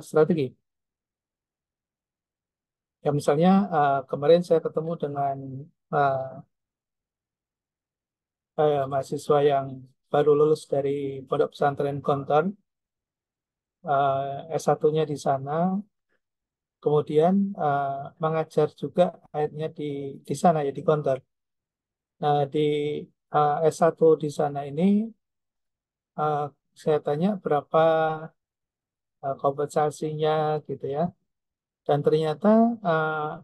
strategi. Ya misalnya kemarin saya ketemu dengan uh, mahasiswa yang baru lulus dari Pondok Pesantren Gontor, S1-nya di sana, kemudian mengajar juga akhirnya di sana ya di Gontor. Nah di S1 di sana ini uh, saya tanya berapa kompensasinya gitu ya, dan ternyata uh,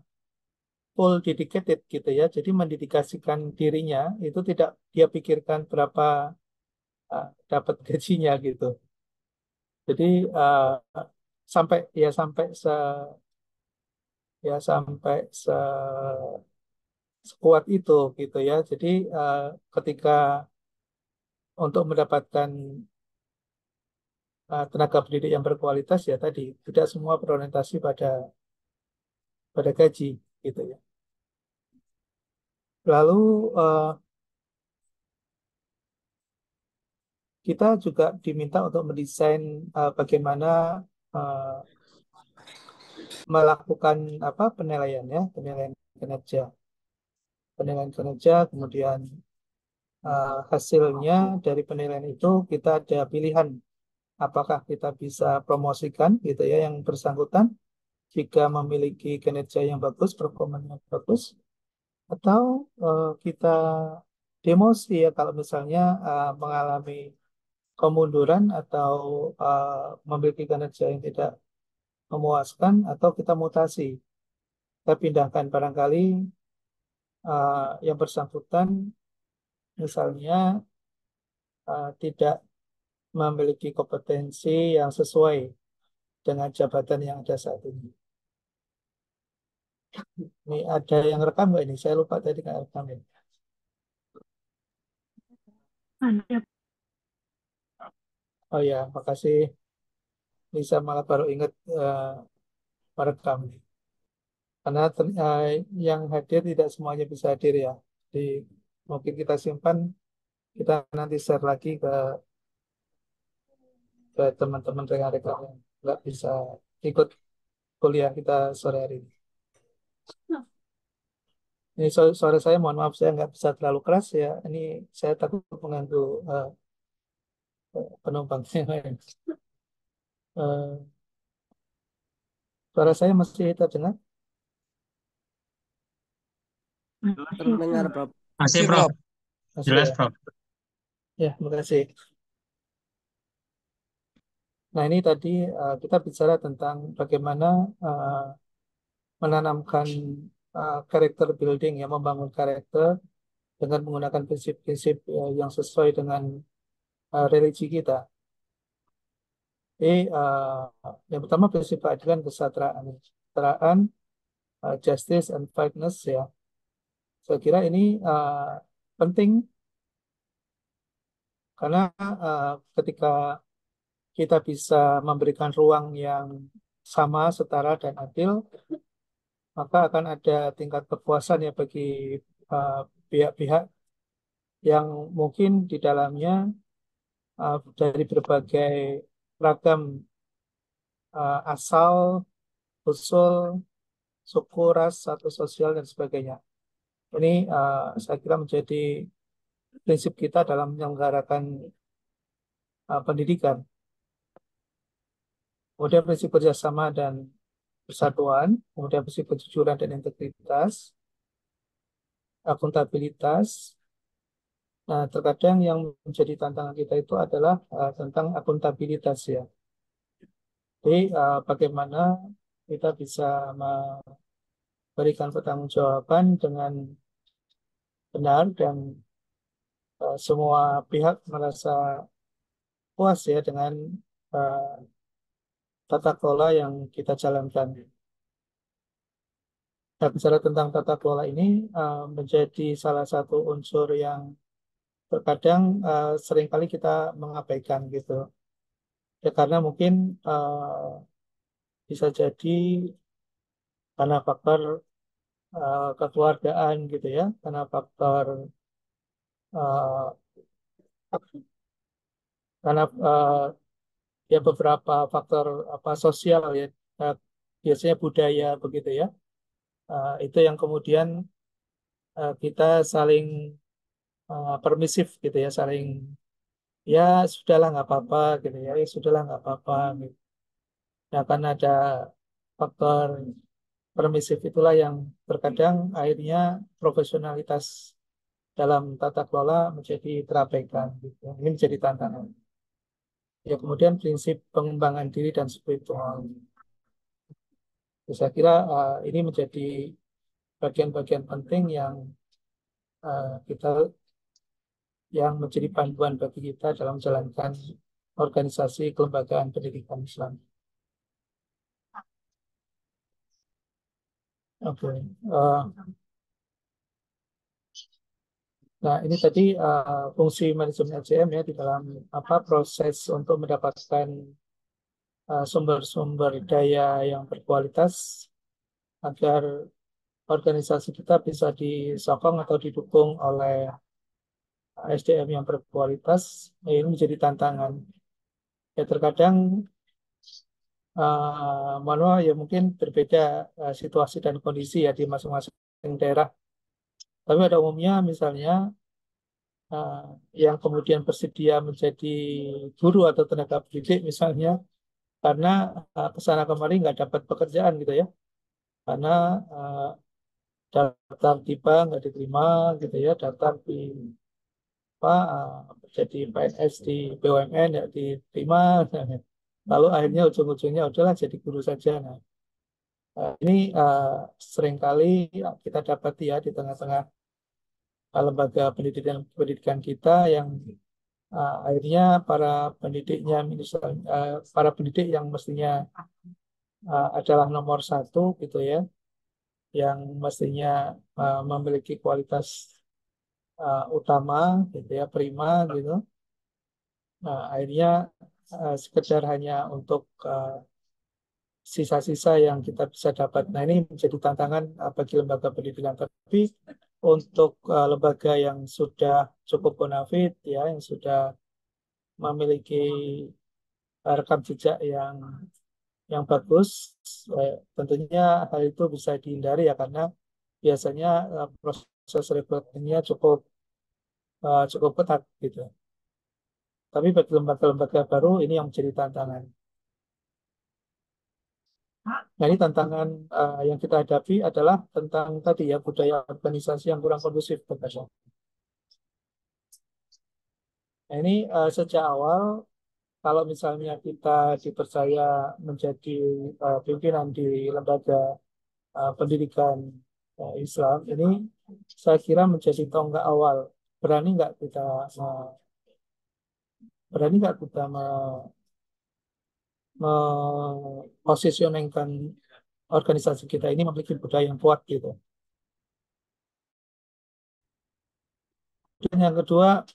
full dedicated gitu ya. Jadi mendedikasikan dirinya itu tidak dia pikirkan berapa dapat gajinya gitu. Jadi sampai ya sampai sekuat itu gitu ya. Jadi uh, ketika untuk mendapatkan tenaga pendidik yang berkualitas ya tadi tidak semua berorientasi pada gaji gitu ya. Lalu uh, kita juga diminta untuk mendesain bagaimana uh, melakukan apa penilaiannya, penilaian kinerja, kemudian hasilnya dari penilaian itu kita ada pilihan apakah kita bisa promosikan gitu ya yang bersangkutan jika memiliki kinerja yang bagus, performa yang bagus, atau kita demosi ya kalau misalnya mengalami kemunduran atau memiliki kinerja yang tidak memuaskan, atau kita mutasi, kita pindahkan barangkali yang bersangkutan misalnya tidak memiliki kompetensi yang sesuai dengan jabatan yang ada saat ini. Ini ada yang rekam nggak ini? Saya lupa tadi nggak rekam ya. Ada. Oh ya, makasih. Bisa malah baru ingat merekam. Karena yang hadir tidak semuanya bisa hadir ya. Jadi mungkin kita simpan, kita nanti share lagi ke teman-teman rekan-rekan yang nggak bisa ikut kuliah kita sore hari ini. Ini sore saya, mohon maaf saya nggak bisa terlalu keras ya. Ini saya takut mengganggu penumpang yang lain. Eh, Suara saya masih terdengar? Terdengar, Prof. Masih, Prof. Masih Jelas, ya? Prof. Ya, terima kasih. Nah, ini tadi kita bicara tentang bagaimana eh, menanamkan karakter building, ya, membangun karakter dengan menggunakan prinsip-prinsip yang sesuai dengan religi kita. Jadi, yang pertama prinsip keadilan, kesetaraan, justice and fairness ya. Saya kira ini penting karena uh, ketika kita bisa memberikan ruang yang sama, setara, dan adil, maka akan ada tingkat kepuasan ya bagi uh, pihak-pihak yang mungkin di dalamnya dari berbagai ragam asal, usul, suku, ras, atau sosial, dan sebagainya. Ini saya kira menjadi prinsip kita dalam menyelenggarakan pendidikan. Kemudian prinsip kerjasama dan persatuan, kemudian prinsip kejujuran dan integritas, akuntabilitas. Nah, terkadang yang menjadi tantangan kita itu adalah tentang akuntabilitas ya. Jadi, bagaimana kita bisa memberikan pertanggungjawaban dengan benar dan semua pihak merasa puas ya dengan uh, tata kelola yang kita jalankan. Nah, bicara tentang tata kelola ini menjadi salah satu unsur yang terkadang seringkali kita mengabaikan gitu. Ya karena mungkin bisa jadi karena faktor kekeluargaan gitu ya, karena faktor uh, karena ya beberapa faktor apa sosial ya, eh, biasanya budaya begitu ya. Itu yang kemudian kita saling permisif gitu ya, saling ya sudahlah nggak apa-apa gitu ya, ya sudahlah nggak apa-apa gitu. Nah, karena ada faktor permisif itulah yang terkadang akhirnya profesionalitas dalam tata kelola menjadi terabaikan gitu. Ini menjadi tantangan. Ya kemudian prinsip pengembangan diri dan spiritual. Saya kira ini menjadi bagian-bagian penting yang kita yang menjadi panduan bagi kita dalam menjalankan organisasi kelembagaan pendidikan Islam. Oke. Nah, ini tadi fungsi manajemen SDM ya di dalam apa proses untuk mendapatkan sumber-sumber daya yang berkualitas agar organisasi kita bisa disokong atau didukung oleh SDM yang berkualitas. Ini menjadi tantangan. Ya terkadang manual ya mungkin berbeda situasi dan kondisi ya di masing-masing daerah. Tapi pada umumnya misalnya uh, yang kemudian bersedia menjadi guru atau tenaga pendidik misalnya karena kesana kemari nggak dapat pekerjaan gitu ya, karena uh, daftar tiba nggak diterima gitu ya, daftar di apa jadi PNS di BUMN nggak diterima, lalu akhirnya ujung-ujungnya udahlah jadi guru saja. Nah, ini seringkali kita dapati ya di tengah-tengah lembaga pendidikan pendidikan kita yang akhirnya para pendidiknya para pendidik yang mestinya adalah nomor satu gitu ya, yang mestinya memiliki kualitas utama gitu ya, prima gitu. Nah, akhirnya sekedar hanya untuk sisa-sisa yang kita bisa dapat. Nah, ini menjadi tantangan bagi lembaga pendidikan. Tapi untuk lembaga yang sudah cukup bonafit ya, yang sudah memiliki rekam jejak yang bagus, tentunya hal itu bisa dihindari ya karena biasanya proses rekrutmennya cukup ketat gitu. Tapi bagi lembaga-lembaga baru ini yang menjadi tantangan. Nah, ini tantangan yang kita hadapi adalah tentang tadi ya budaya organisasi yang kurang kondusif Profesor. Nah, ini sejak awal kalau misalnya kita dipercaya menjadi pimpinan di lembaga pendidikan Islam, ini saya kira menjadi tonggak awal. Berani nggak kita uh, berani nggak kita mempositioningkan organisasi kita ini memiliki budaya yang kuat gitu. Dan yang kedua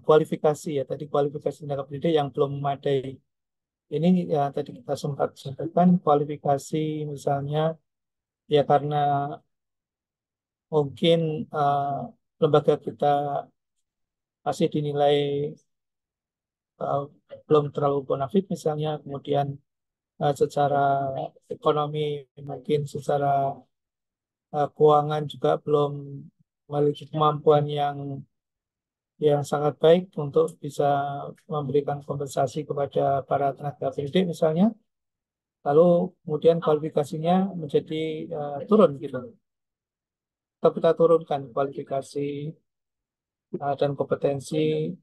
kualifikasi ya tadi kualifikasi tenaga pendidik yang belum memadai. Ini ya tadi kita sempat sampaikan kualifikasi misalnya ya karena mungkin lembaga kita masih dinilai uh, belum terlalu bonafit misalnya, kemudian secara ekonomi mungkin secara keuangan juga belum memiliki kemampuan yang sangat baik untuk bisa memberikan kompensasi kepada para tenaga pendidik misalnya, lalu kemudian kualifikasinya menjadi turun gitu. Atau kita turunkan kualifikasi dan kompetensi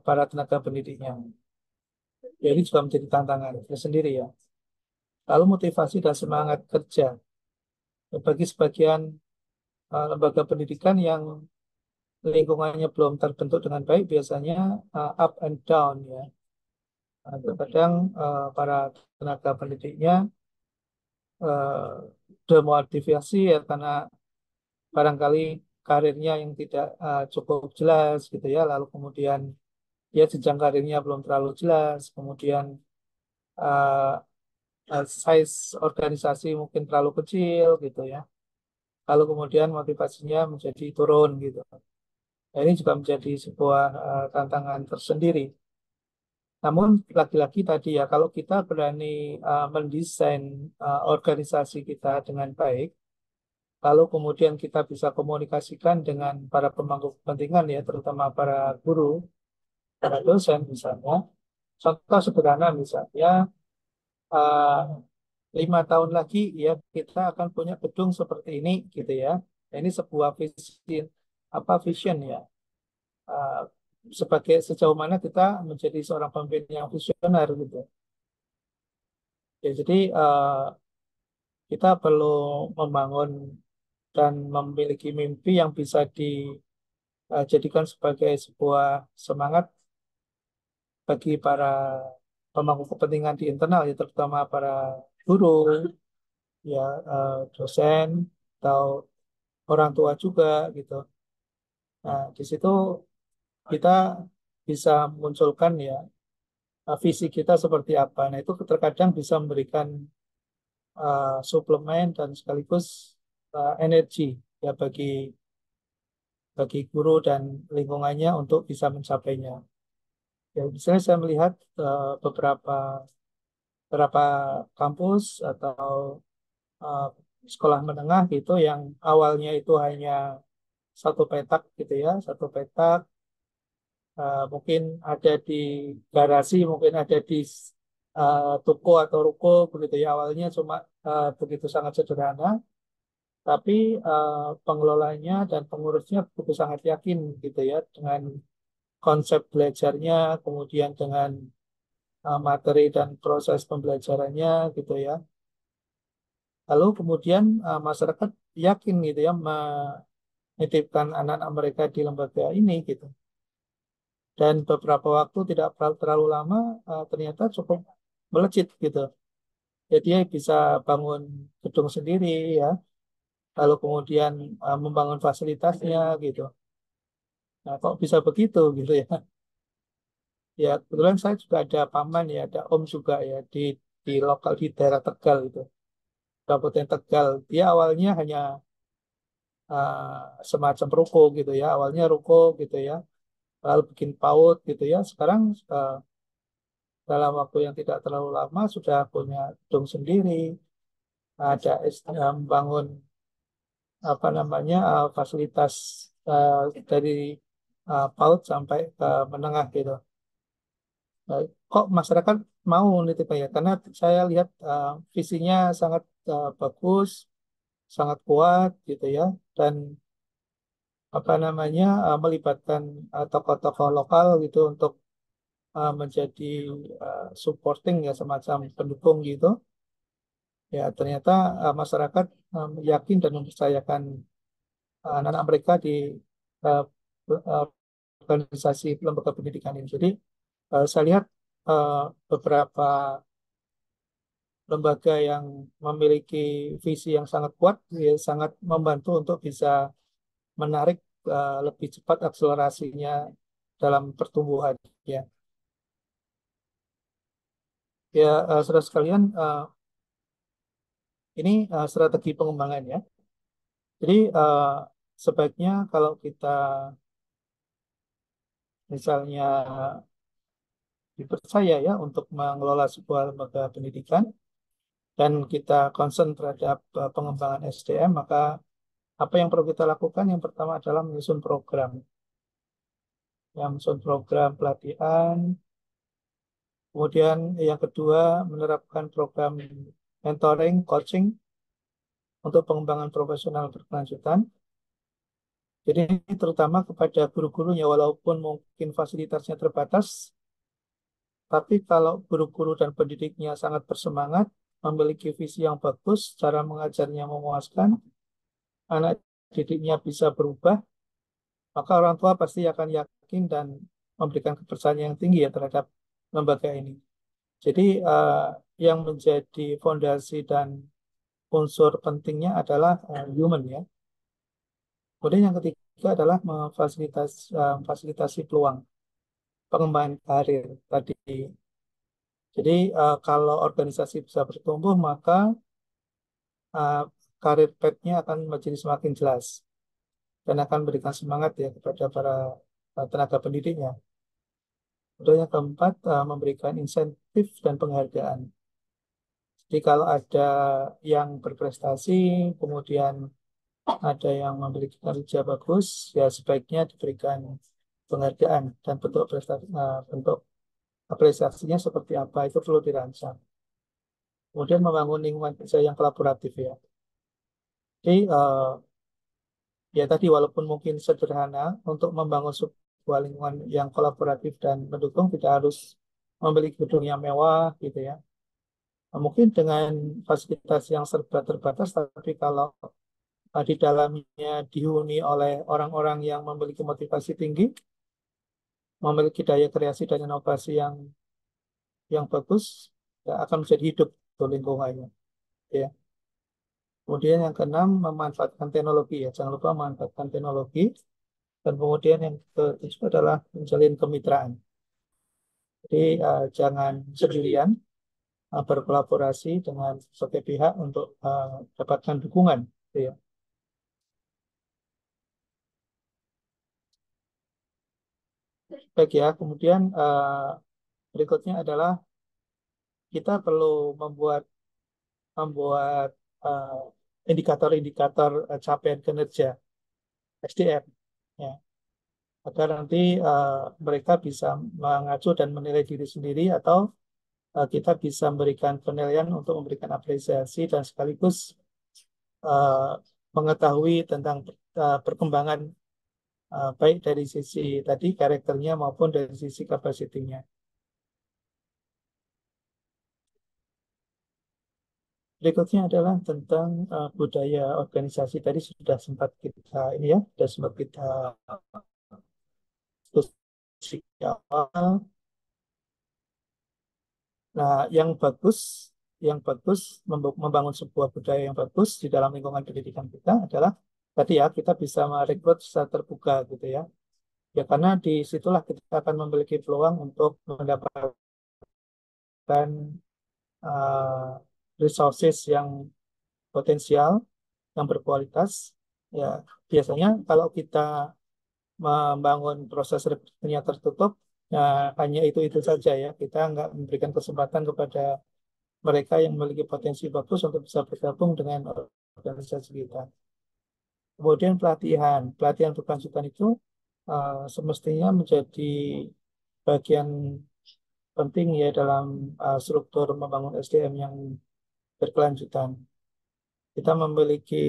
para tenaga pendidiknya. Ya, ini juga menjadi tantangan tersendiri ya. Lalu motivasi dan semangat kerja bagi sebagian lembaga pendidikan yang lingkungannya belum terbentuk dengan baik, biasanya up and down ya. Terkadang para tenaga pendidiknya uh, demotivasi ya karena barangkali karirnya yang tidak cukup jelas gitu ya, lalu kemudian ya jenjang karirnya belum terlalu jelas, kemudian uh, size organisasi mungkin terlalu kecil gitu ya, lalu kemudian motivasinya menjadi turun gitu. Nah, ini juga menjadi sebuah tantangan tersendiri. Namun lagi-lagi tadi ya, kalau kita berani mendesain organisasi kita dengan baik, lalu kemudian kita bisa komunikasikan dengan para pemangku kepentingan ya, terutama para guru, para dosen misalnya. Contoh sederhana misalnya, eh, 5 tahun lagi ya kita akan punya gedung seperti ini gitu ya. Nah, ini sebuah vision ya. Eh, sebagai sejauh mana kita menjadi seorang pemimpin yang visioner gitu. Ya, jadi kita perlu membangun dan memiliki mimpi yang bisa dijadikan sebagai sebuah semangat bagi para pemangku kepentingan di internal ya, terutama para guru, ya dosen atau orang tua juga gitu. Nah, di situ kita bisa munculkan ya visi kita seperti apa. Nah, itu terkadang bisa memberikan suplemen dan sekaligus energi ya bagi guru dan lingkungannya untuk bisa mencapainya. Ya, misalnya saya melihat beberapa kampus atau eh, sekolah menengah gitu yang awalnya itu hanya satu petak gitu ya, satu petak mungkin ada di garasi, mungkin ada di toko atau ruko begitu ya. Awalnya cuma begitu sangat sederhana, tapi pengelolanya dan pengurusnya begitu sangat yakin gitu ya dengan konsep belajarnya, kemudian dengan materi dan proses pembelajarannya gitu ya. Lalu kemudian masyarakat yakin gitu ya menitipkan anak-anak mereka di lembaga ini gitu. Dan beberapa waktu tidak terlalu lama ternyata cukup melejit gitu. Jadi dia bisa bangun gedung sendiri ya, lalu kemudian membangun fasilitasnya gitu. Nah, kok bisa begitu gitu ya? Ya kebetulan saya juga ada paman ya, ada om juga ya di lokal di daerah Tegal itu, Kabupaten Tegal. Dia awalnya hanya semacam ruko gitu ya, awalnya ruko gitu ya, lalu bikin PAUD gitu ya. Sekarang uh, dalam waktu yang tidak terlalu lama sudah punya gedung sendiri, ada membangun apa namanya fasilitas dari PAUD sampai ke menengah gitu. Kok masyarakat mau nitip ya? Karena saya lihat visinya sangat bagus, sangat kuat gitu ya, dan apa namanya melibatkan tokoh-tokoh lokal gitu untuk menjadi supporting ya semacam pendukung gitu. Ya ternyata masyarakat yakin dan mempercayakan anak-anak mereka di uh, organisasi lembaga pendidikan ini. Jadi saya lihat uh, beberapa lembaga yang memiliki visi yang sangat kuat, ya, sangat membantu untuk bisa menarik lebih cepat akselerasinya dalam pertumbuhan. Ya, ya saudara sekalian, ini strategi pengembangan ya. Jadi sebaiknya kalau kita misalnya dipercaya ya untuk mengelola sebuah lembaga pendidikan dan kita concern terhadap pengembangan SDM, maka apa yang perlu kita lakukan? Yang pertama adalah menyusun program. Yang menyusun program pelatihan. Kemudian yang kedua, menerapkan program mentoring, coaching untuk pengembangan profesional berkelanjutan. Jadi terutama kepada guru-gurunya, walaupun mungkin fasilitasnya terbatas, tapi kalau guru-guru dan pendidiknya sangat bersemangat, memiliki visi yang bagus, cara mengajarnya memuaskan, anak didiknya bisa berubah, maka orang tua pasti akan yakin dan memberikan kepercayaan yang tinggi ya terhadap lembaga ini. Jadi yang menjadi fondasi dan unsur pentingnya adalah human ya. Kemudian yang ketiga adalah memfasilitasi peluang pengembangan karir tadi. Jadi kalau organisasi bisa bertumbuh maka uh, karir path-nya akan menjadi semakin jelas dan akan memberikan semangat ya kepada para tenaga pendidiknya. Kemudian yang keempat, memberikan insentif dan penghargaan. Jadi kalau ada yang berprestasi, kemudian ada yang memiliki kerja bagus, ya sebaiknya diberikan penghargaan dan bentuk prestasi, bentuk apresiasinya seperti apa itu perlu dirancang. Kemudian membangun lingkungan kerja yang kolaboratif ya. Jadi ya tadi walaupun mungkin sederhana untuk membangun sebuah lingkungan yang kolaboratif dan mendukung tidak harus memiliki gedung yang mewah gitu ya. Mungkin dengan fasilitas yang serba terbatas, tapi kalau di dalamnya dihuni oleh orang-orang yang memiliki motivasi tinggi, memiliki daya kreasi dan inovasi yang bagus, ya akan menjadi hidup tuh lingkungannya. Ya. Kemudian yang keenam, memanfaatkan teknologi ya. Jangan lupa memanfaatkan teknologi. Dan kemudian yang ketujuh adalah menjalin kemitraan. Jadi jangan sendirian, berkolaborasi dengan berbagai pihak untuk dapatkan dukungan. Gitu ya. Baik ya, kemudian berikutnya adalah kita perlu membuat membuat eh, indikator-indikator capaian kinerja SDM ya, agar nanti mereka bisa mengacu dan menilai diri sendiri atau kita bisa memberikan penilaian untuk memberikan apresiasi dan sekaligus eh, mengetahui tentang perkembangan baik dari sisi tadi karakternya maupun dari sisi kapasitinya. Berikutnya adalah tentang budaya organisasi. Tadi sudah sempat kita ini ya, sudah sempat kita diskusi awal. Nah, yang bagus membangun sebuah budaya yang bagus di dalam lingkungan pendidikan kita adalah tadi ya kita bisa merekrut secara terbuka gitu ya. Ya karena di situlah kita akan memiliki peluang untuk mendapatkan uh, resources yang potensial, yang berkualitas. Ya biasanya kalau kita membangun proses rekrutmennya tertutup, ya hanya itu saja ya. Kita nggak memberikan kesempatan kepada mereka yang memiliki potensi bagus untuk bisa bergabung dengan organisasi kita. Kemudian pelatihan berkelanjutan itu semestinya menjadi bagian penting ya dalam struktur membangun SDM yang berkelanjutan. Kita memiliki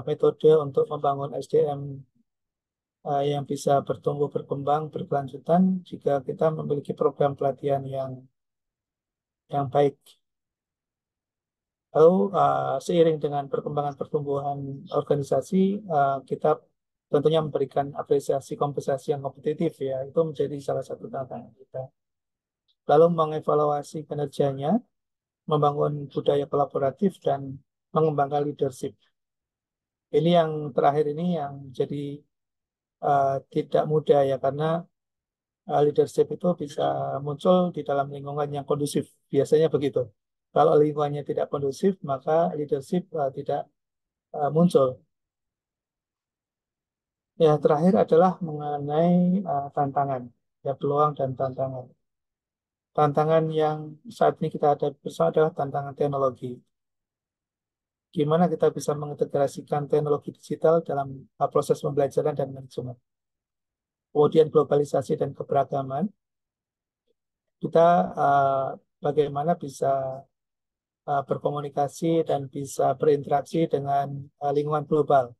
metode untuk membangun SDM yang bisa bertumbuh berkembang berkelanjutan jika kita memiliki program pelatihan yang baik. Lalu seiring dengan perkembangan pertumbuhan organisasi, kita tentunya memberikan apresiasi kompensasi yang kompetitif ya, itu menjadi salah satu tantangan kita. Lalu mengevaluasi kinerjanya, membangun budaya kolaboratif dan mengembangkan leadership. Ini yang terakhir ini yang jadi tidak mudah ya karena leadership itu bisa muncul di dalam lingkungan yang kondusif. Biasanya begitu. Kalau lingkungannya tidak kondusif, maka leadership tidak muncul. Ya, terakhir adalah mengenai tantangan, ya peluang dan tantangan. Tantangan yang saat ini kita ada bersama adalah tantangan teknologi. Gimana kita bisa mengintegrasikan teknologi digital dalam proses pembelajaran dan manajemen. Kemudian globalisasi dan keberagaman, kita bagaimana bisa berkomunikasi dan bisa berinteraksi dengan lingkungan global,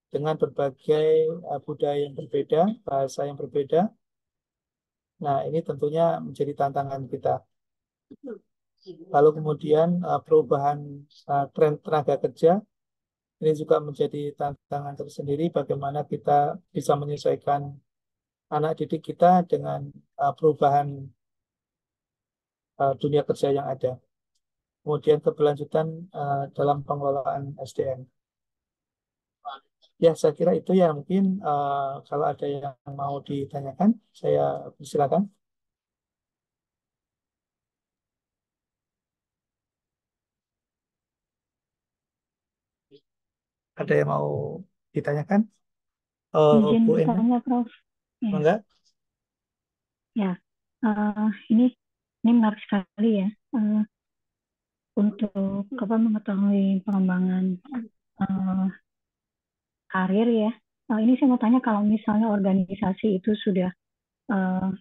dengan berbagai budaya yang berbeda, bahasa yang berbeda. Nah, ini tentunya menjadi tantangan kita. Lalu kemudian perubahan tren tenaga kerja ini juga menjadi tantangan tersendiri bagaimana kita bisa menyesuaikan anak didik kita dengan perubahan dunia kerja yang ada. Kemudian keberlanjutan dalam pengelolaan SDM. Ya, saya kira itu ya mungkin kalau ada yang mau ditanyakan, saya persilakan. Ada yang mau ditanyakan? Oh, Izin Bu Ena, bertanya, Prof. Ya, enggak? Ya, ini menarik sekali ya, eh, untuk apa mengetahui pengembangan eh, karir ya. Ini saya mau tanya kalau misalnya organisasi itu sudah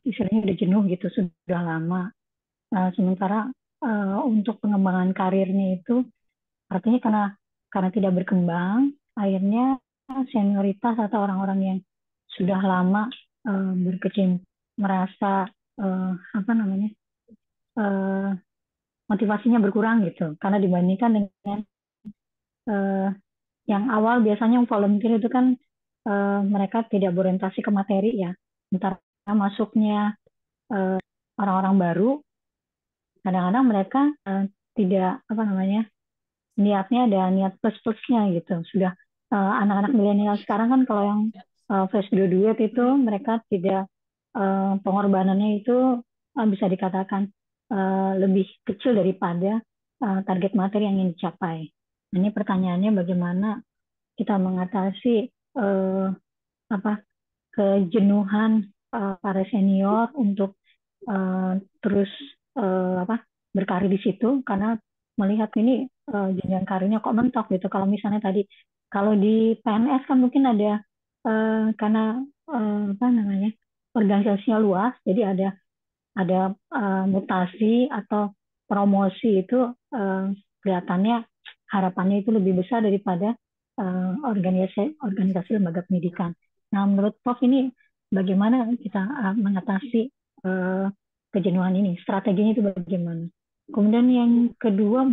istilahnya udah jenuh gitu, sudah lama. Sementara untuk pengembangan karirnya itu artinya karena tidak berkembang, akhirnya senioritas atau orang-orang yang sudah lama berkecimpung merasa apa namanya eh, motivasinya berkurang gitu. Karena dibandingkan dengan eh, yang awal biasanya yang volunteer itu kan mereka tidak berorientasi ke materi ya. Sementara masuknya orang-orang baru, kadang-kadang mereka tidak apa namanya niatnya ada niat plus-plusnya gitu. Sudah anak-anak milenial sekarang kan kalau yang fresh graduate itu mereka tidak pengorbanannya itu bisa dikatakan lebih kecil daripada target materi yang ingin dicapai. Ini pertanyaannya bagaimana kita mengatasi eh, apa kejenuhan para senior untuk terus apa berkarir di situ karena melihat ini jenjang karirnya kok mentok gitu. Kalau misalnya tadi kalau di PNS kan mungkin ada karena apa namanya organisasinya luas, jadi ada mutasi atau promosi itu eh, kelihatannya harapannya itu lebih besar daripada organisasi organisasi lembaga pendidikan. Nah, menurut Prof ini bagaimana kita mengatasi eh, kejenuhan ini? Strateginya itu bagaimana? Kemudian yang kedua,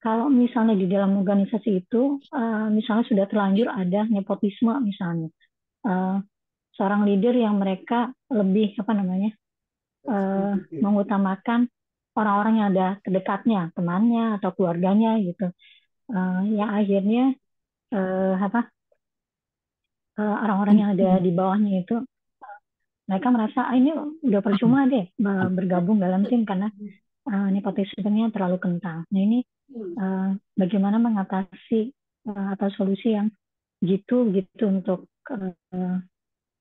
kalau misalnya di dalam organisasi itu, misalnya sudah terlanjur ada nepotisme misalnya, eh, seorang leader yang mereka lebih apa namanya mengutamakan orang-orang yang ada terdekatnya, temannya atau keluarganya gitu, yang akhirnya apa orang-orang yang ada di bawahnya itu mereka merasa ini udah percuma deh bergabung dalam tim karena nepotismenya terlalu kental. Nah ini bagaimana mengatasi atau solusi yang gitu gitu untuk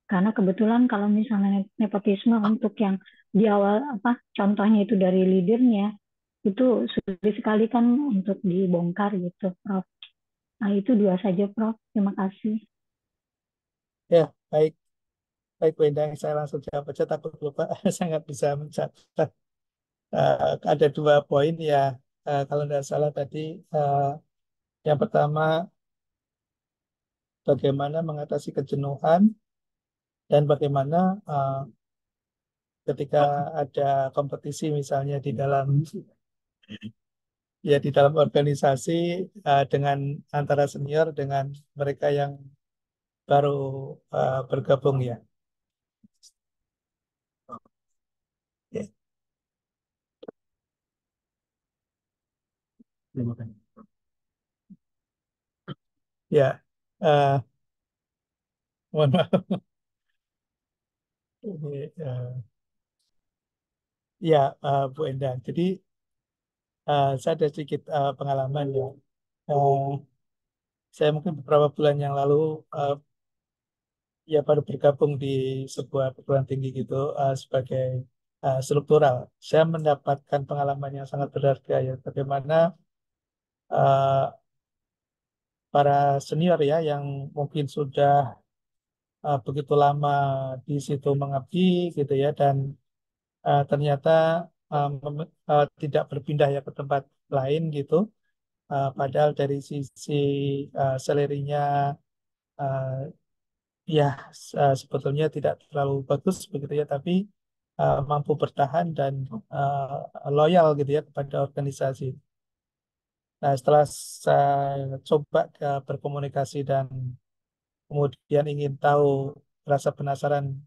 karena kebetulan kalau misalnya nepotisme untuk yang di awal apa contohnya itu dari leadernya itu sulit sekali kan untuk dibongkar gitu, Prof. Nah itu dua saja, Prof. Terima kasih. Ya, baik. Baik, Bu Endang. Saya langsung jawab aja, takut lupa. Saya nggak bisa mencatat. Ada dua poin ya. Kalau tidak salah tadi, eh, yang pertama, bagaimana mengatasi kejenuhan dan bagaimana ketika ada kompetisi misalnya di dalam organisasi dengan antara senior dengan mereka yang baru bergabung ya. Ya, terima kasih. Ya, mohon maaf. Ini, ya, Bu Endang. Jadi saya ada sedikit pengalaman ya. Eh, saya mungkin beberapa bulan yang lalu eh, ya baru bergabung di sebuah perguruan tinggi gitu sebagai struktural. Saya mendapatkan pengalaman yang sangat berharga ya. Bagaimana eh, para senior ya yang mungkin sudah begitu lama di situ mengabdi gitu ya dan ternyata tidak berpindah ya ke tempat lain gitu. Padahal dari sisi salary-nya uh, ya sebetulnya tidak terlalu bagus begitu ya, tapi mampu bertahan dan loyal gitu ya kepada organisasi. Nah, setelah saya coba berkomunikasi dan kemudian ingin tahu rasa penasaran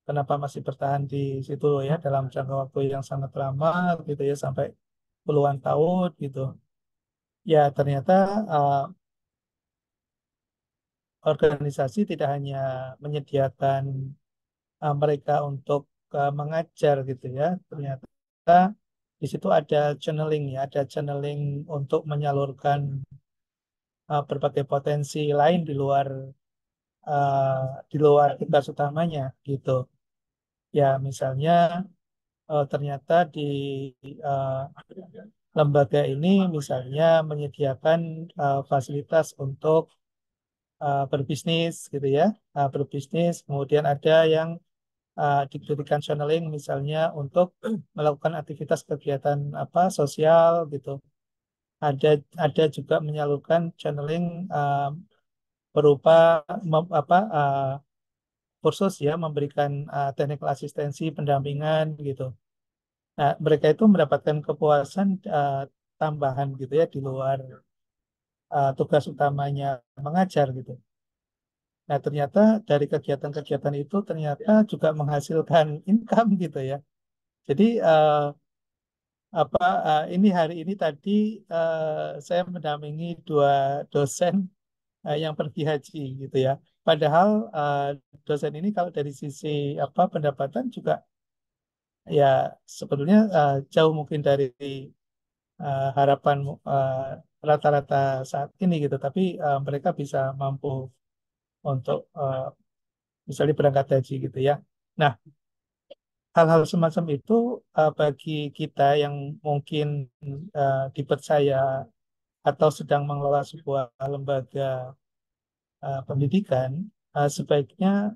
kenapa masih bertahan di situ ya dalam jangka waktu yang sangat lama gitu ya sampai puluhan tahun gitu. Ya, ternyata organisasi tidak hanya menyediakan mereka untuk mengajar gitu ya. Ternyata di situ ada channeling ya, ada channeling untuk menyalurkan berbagai potensi lain di luar tugas utamanya gitu. Ya, misalnya ternyata di eh, lembaga ini misalnya menyediakan fasilitas untuk berbisnis gitu ya. Berbisnis, kemudian ada yang diberikan channeling misalnya untuk melakukan aktivitas kegiatan apa sosial gitu. Ada ada juga menyalurkan channeling berupa kursus ya, memberikan teknikal asistensi pendampingan gitu. Nah, mereka itu mendapatkan kepuasan tambahan gitu ya di luar tugas utamanya mengajar gitu. Nah, ternyata dari kegiatan-kegiatan itu ternyata juga menghasilkan income gitu ya. Jadi ini hari ini tadi saya mendampingi dua dosen yang pergi haji gitu ya. Padahal dosen ini kalau dari sisi pendapatan juga ya sebetulnya jauh mungkin dari harapan eh, rata-rata saat ini gitu. Tapi mereka bisa mampu untuk misalnya berangkat haji gitu ya. Nah, hal-hal semacam itu bagi kita yang mungkin dipercaya atau sedang mengelola sebuah lembaga pendidikan, sebaiknya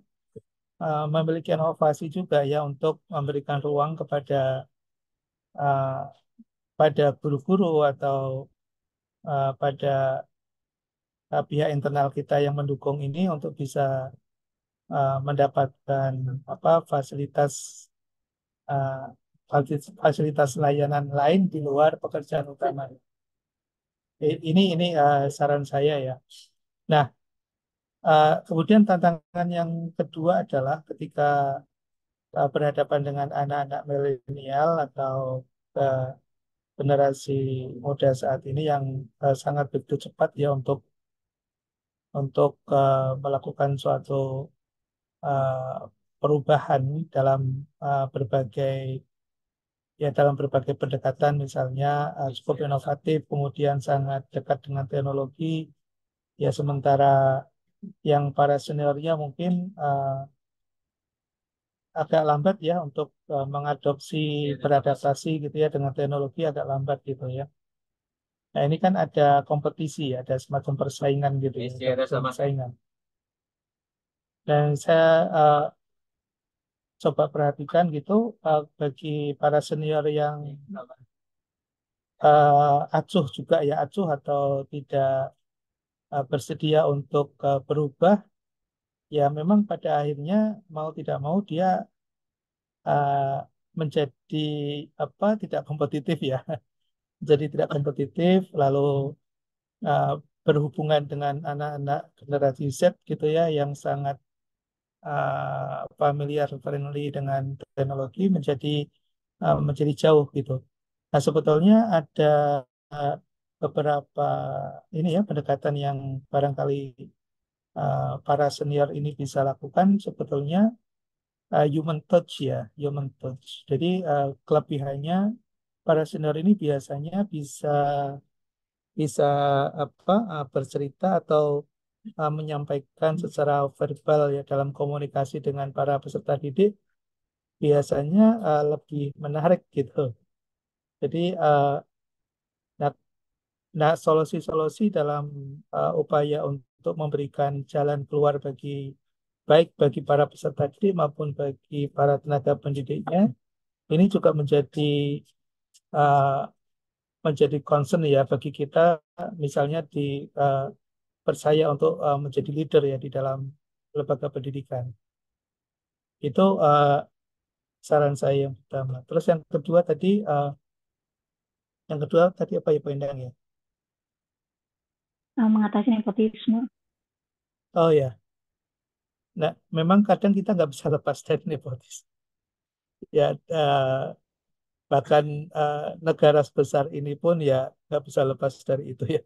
memiliki inovasi juga ya untuk memberikan ruang uh, pada guru-guru atau pada pihak internal kita yang mendukung ini untuk bisa mendapatkan fasilitas uh, fasilitas layanan lain di luar pekerjaan utama. Ini saran saya ya. Nah, kemudian tantangan yang kedua adalah ketika berhadapan dengan anak-anak milenial atau uh, generasi muda saat ini yang sangat begitu cepat ya untuk melakukan suatu uh, perubahan dalam dalam berbagai pendekatan misalnya cukup inovatif kemudian sangat dekat dengan teknologi ya sementara yang para seniornya mungkin agak lambat ya untuk mengadopsi beradaptasi gitu ya dengan teknologi agak lambat gitu ya. Nah ini kan ada kompetisi ya, ada semacam persaingan gitu ya, ada persaingan. Dan saya coba perhatikan gitu bagi para senior yang acuh juga ya acuh atau tidak bersedia untuk berubah, ya memang pada akhirnya mau tidak mau dia uh, menjadi tidak kompetitif ya, jadi tidak kompetitif lalu uh, berhubungan dengan anak-anak generasi Z gitu ya yang sangat familiar friendly dengan teknologi menjadi jauh gitu. Nah, sebetulnya ada uh, beberapa ini ya pendekatan yang barangkali para senior ini bisa lakukan sebetulnya human touch ya, human touch. Jadi kelebihannya para senior ini biasanya bisa bisa bercerita atau menyampaikan secara verbal ya dalam komunikasi dengan para peserta didik biasanya lebih menarik gitu. Jadi nah, nah, solusi-solusi dalam upaya untuk memberikan jalan keluar baik bagi para peserta didik maupun bagi para tenaga pendidiknya ini juga uh, menjadi concern ya bagi kita misalnya percaya untuk menjadi leader ya di dalam lembaga pendidikan. Itu saran saya yang pertama. Terus yang kedua tadi apa ya Pak Endang ya? Mengatasi nepotisme. Oh ya, nah memang kadang kita nggak bisa lepas dari nepotis. Ya, bahkan negara sebesar ini pun ya nggak bisa lepas dari itu ya.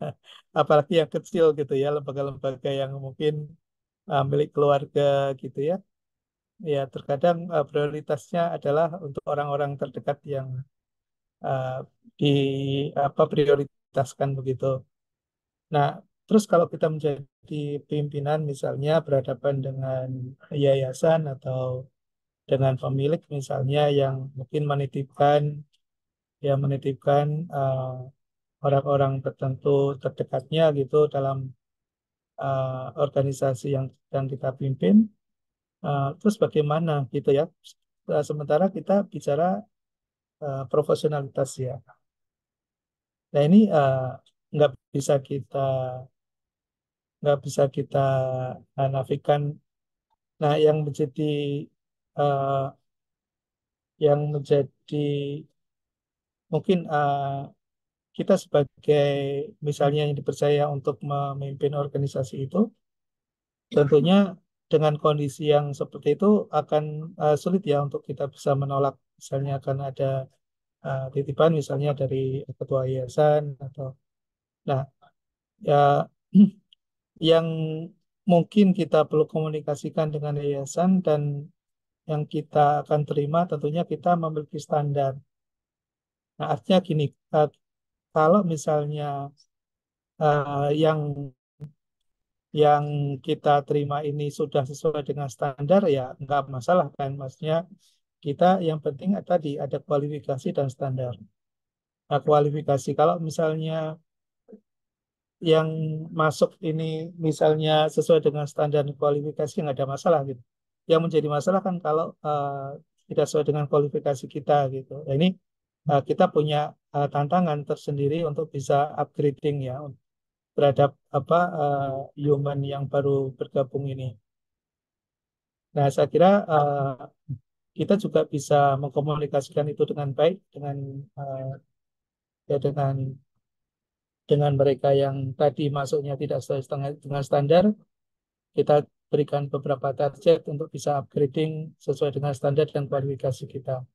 Apalagi yang kecil gitu ya, lembaga-lembaga yang mungkin milik keluarga gitu ya. Ya, terkadang prioritasnya adalah untuk orang-orang terdekat yang uh, di prioritaskan begitu. Nah, terus kalau kita menjadi pimpinan misalnya berhadapan dengan yayasan atau dengan pemilik misalnya yang mungkin menitipkan orang-orang tertentu terdekatnya gitu dalam organisasi yang sedang kita pimpin. Terus bagaimana gitu ya? Sementara kita bicara profesionalitas ya. Nah ini nggak bisa kita nggak bisa kita nafikan. Nah uh, yang menjadi mungkin kita sebagai misalnya yang dipercaya untuk memimpin organisasi itu, tentunya dengan kondisi yang seperti itu akan sulit ya untuk kita bisa menolak. Misalnya akan ada titipan misalnya dari ketua yayasan atau nah ya yang mungkin kita perlu komunikasikan dengan yayasan dan yang kita akan terima tentunya kita memiliki standar. Nah, artinya gini, eh, kalau misalnya yang kita terima ini sudah sesuai dengan standar ya nggak masalah kan, maksudnya kita yang penting tadi ada kualifikasi dan standar. Nah, kualifikasi kalau misalnya yang masuk ini misalnya sesuai dengan standar kualifikasi nggak ada masalah gitu. Yang menjadi masalah kan kalau tidak sesuai dengan kualifikasi kita gitu. Nah, ini kita punya tantangan tersendiri untuk bisa upgrading ya terhadap human yang baru bergabung ini. Nah, saya kira kita juga bisa mengkomunikasikan itu dengan baik uh, ya dengan mereka yang tadi masuknya tidak sesuai dengan standar. Kita berikan beberapa target untuk bisa upgrading sesuai dengan standar dan kualifikasi kita.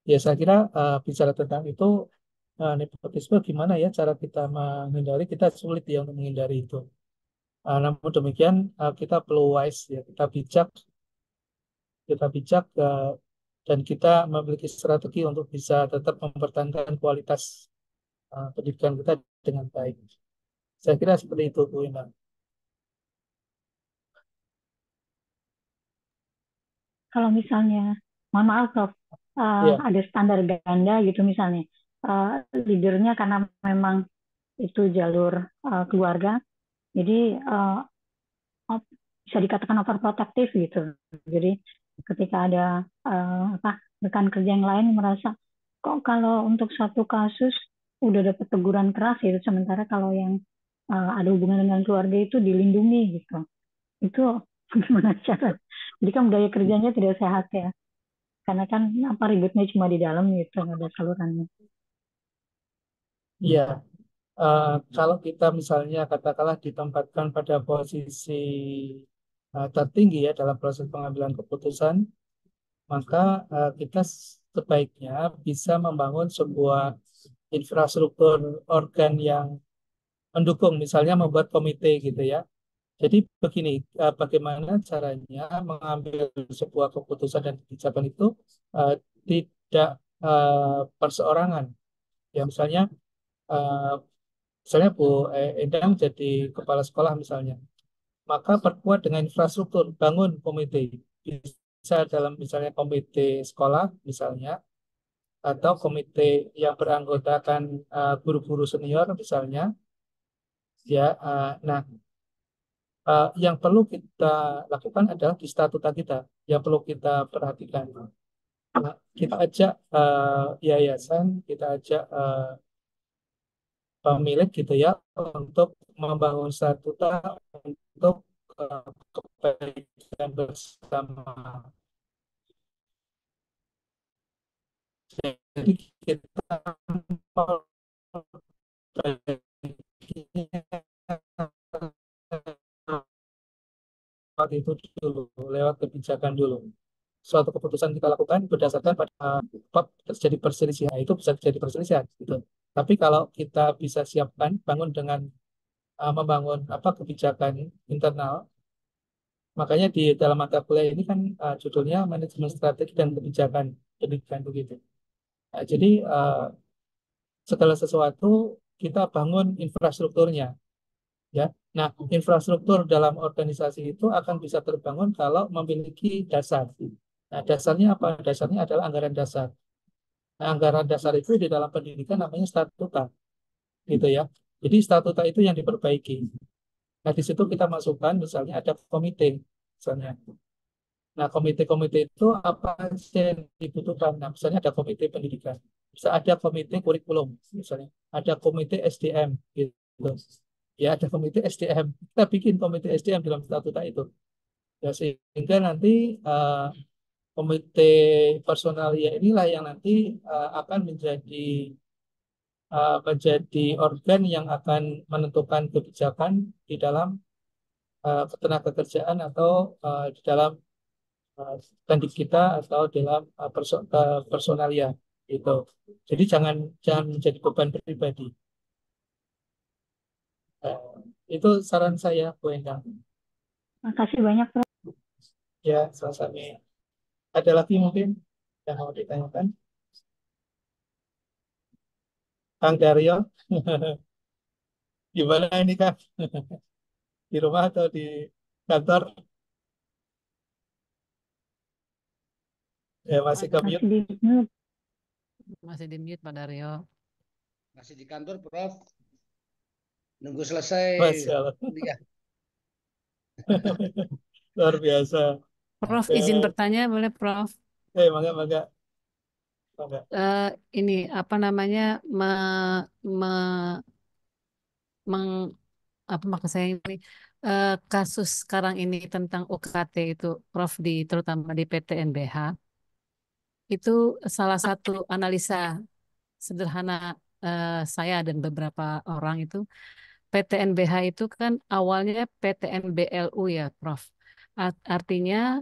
Ya, saya kira bicara tentang itu nepotisme gimana ya cara kita menghindari, kita sulit ya untuk menghindari itu. Namun demikian kita perlu wise ya, kita bijak dan kita memiliki strategi untuk bisa tetap mempertahankan kualitas pendidikan kita dengan baik. Saya kira seperti itu, Bu Ina. Kalau misalnya, mohon maaf Prof, Iya, ada standar ganda gitu misalnya, leadernya karena memang itu jalur keluarga, jadi bisa dikatakan overprotective gitu. Jadi ketika ada rekan kerja yang lain merasa kok kalau untuk satu kasus udah dapat teguran keras gitu, sementara kalau yang ada hubungan dengan keluarga itu dilindungi gitu. Itu gimana cara? Jadi kan budaya kerjanya tidak sehat ya, karena kan ributnya cuma di dalam gitu, nggak ada salurannya. iya. Kalau kita misalnya katakanlah ditempatkan pada posisi tertinggi ya dalam proses pengambilan keputusan, maka kita sebaiknya bisa membangun sebuah infrastruktur organ yang mendukung, misalnya membuat komite gitu ya. Jadi begini, bagaimana caranya mengambil sebuah keputusan dan kebijakan itu eh, tidak perseorangan. Ya eh, misalnya Bu Endang jadi kepala sekolah misalnya, maka perkuat dengan infrastruktur, bangun komite. Bisa dalam misalnya komite sekolah misalnya, atau komite yang beranggotakan guru-guru senior misalnya. Ya, nah yang perlu kita lakukan adalah di statuta kita, yang perlu kita perhatikan. Nah, kita ajak yayasan, kita ajak pemilik gitu ya untuk membangun statuta untuk kebaikan bersama. Jadi kita lewat itu dulu, lewat kebijakan dulu. Suatu keputusan kita lakukan berdasarkan pada terjadi perselisihan, itu bisa terjadi perselisihan gitu. Tapi kalau kita bisa siapkan, bangun dengan membangun kebijakan internal, makanya di dalam mata kuliah ini kan judulnya manajemen strategi dan kebijakan pendidikan begitu. Nah, jadi segala sesuatu kita bangun infrastrukturnya, ya. Nah, infrastruktur dalam organisasi itu akan bisa terbangun kalau memiliki dasar. Nah, dasarnya apa? Dasarnya adalah anggaran dasar. Nah, anggaran dasar itu di dalam pendidikan namanya statuta, gitu ya. Jadi statuta itu yang diperbaiki. Nah, di situ kita masukkan misalnya ada komite, misalnya. Nah, komite-komite itu apa saja yang dibutuhkan? Nah, misalnya ada komite pendidikan, bisa ada komite kurikulum, misalnya, ada komite SDM, gitu. Ya, ada komite SDM. Kita bikin komite SDM dalam statuta itu. Ya, sehingga nanti komite personalia inilah yang nanti akan menjadi organ yang akan menentukan kebijakan di dalam ketenagakerjaan atau di dalam standing kita atau dalam personalia itu. Jadi jangan jangan menjadi beban pribadi. Eh, itu saran saya, Bu Endang. Makasih banyak, Prof. Ya, sama-sama. Ada lagi mungkin yang mau ditanyakan, Kang Daryo? Gimana ini Kang? Di rumah atau di kantor? Ya masih Masih commute. di mute. Masih di mute Pak Daryo. Masih di kantor, Prof. Nunggu selesai Masya Allah. kuliah. Luar biasa. Prof, izin bertanya boleh Prof? Mangga, mangga, mangga. Ini apa namanya me, meng, apa maksud saya ini kasus sekarang ini tentang UKT itu Prof di terutama di PTNBH itu salah satu analisa sederhana saya dan beberapa orang itu PTNBH itu kan awalnya PTNBLU ya, Prof. Artinya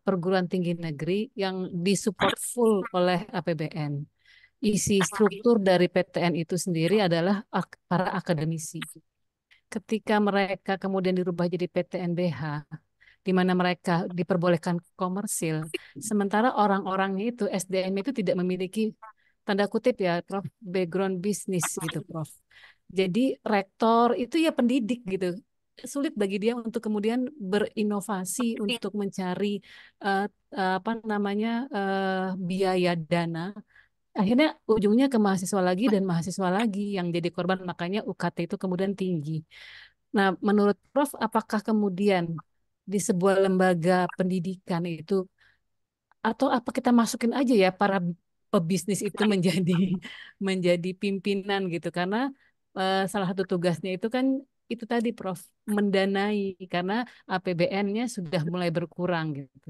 perguruan tinggi negeri yang disupport full oleh APBN. Isi struktur dari PTN itu sendiri adalah para akademisi. Ketika mereka kemudian dirubah jadi PTNBH, di mana mereka diperbolehkan komersil, sementara orang-orangnya itu SDM itu tidak memiliki tanda kutip ya, Prof, background bisnis gitu, Prof. Jadi rektor itu ya pendidik gitu. Sulit bagi dia untuk kemudian berinovasi untuk mencari eh, apa namanya biaya dana. Akhirnya ujungnya ke mahasiswa lagi dan mahasiswa lagi yang jadi korban, makanya UKT itu kemudian tinggi. Nah, menurut Prof, apakah kemudian di sebuah lembaga pendidikan itu atau apa kita masukin aja ya para pebisnis itu menjadi menjadi pimpinan gitu karena salah satu tugasnya itu kan itu tadi Prof mendanai karena APBN-nya sudah mulai berkurang gitu.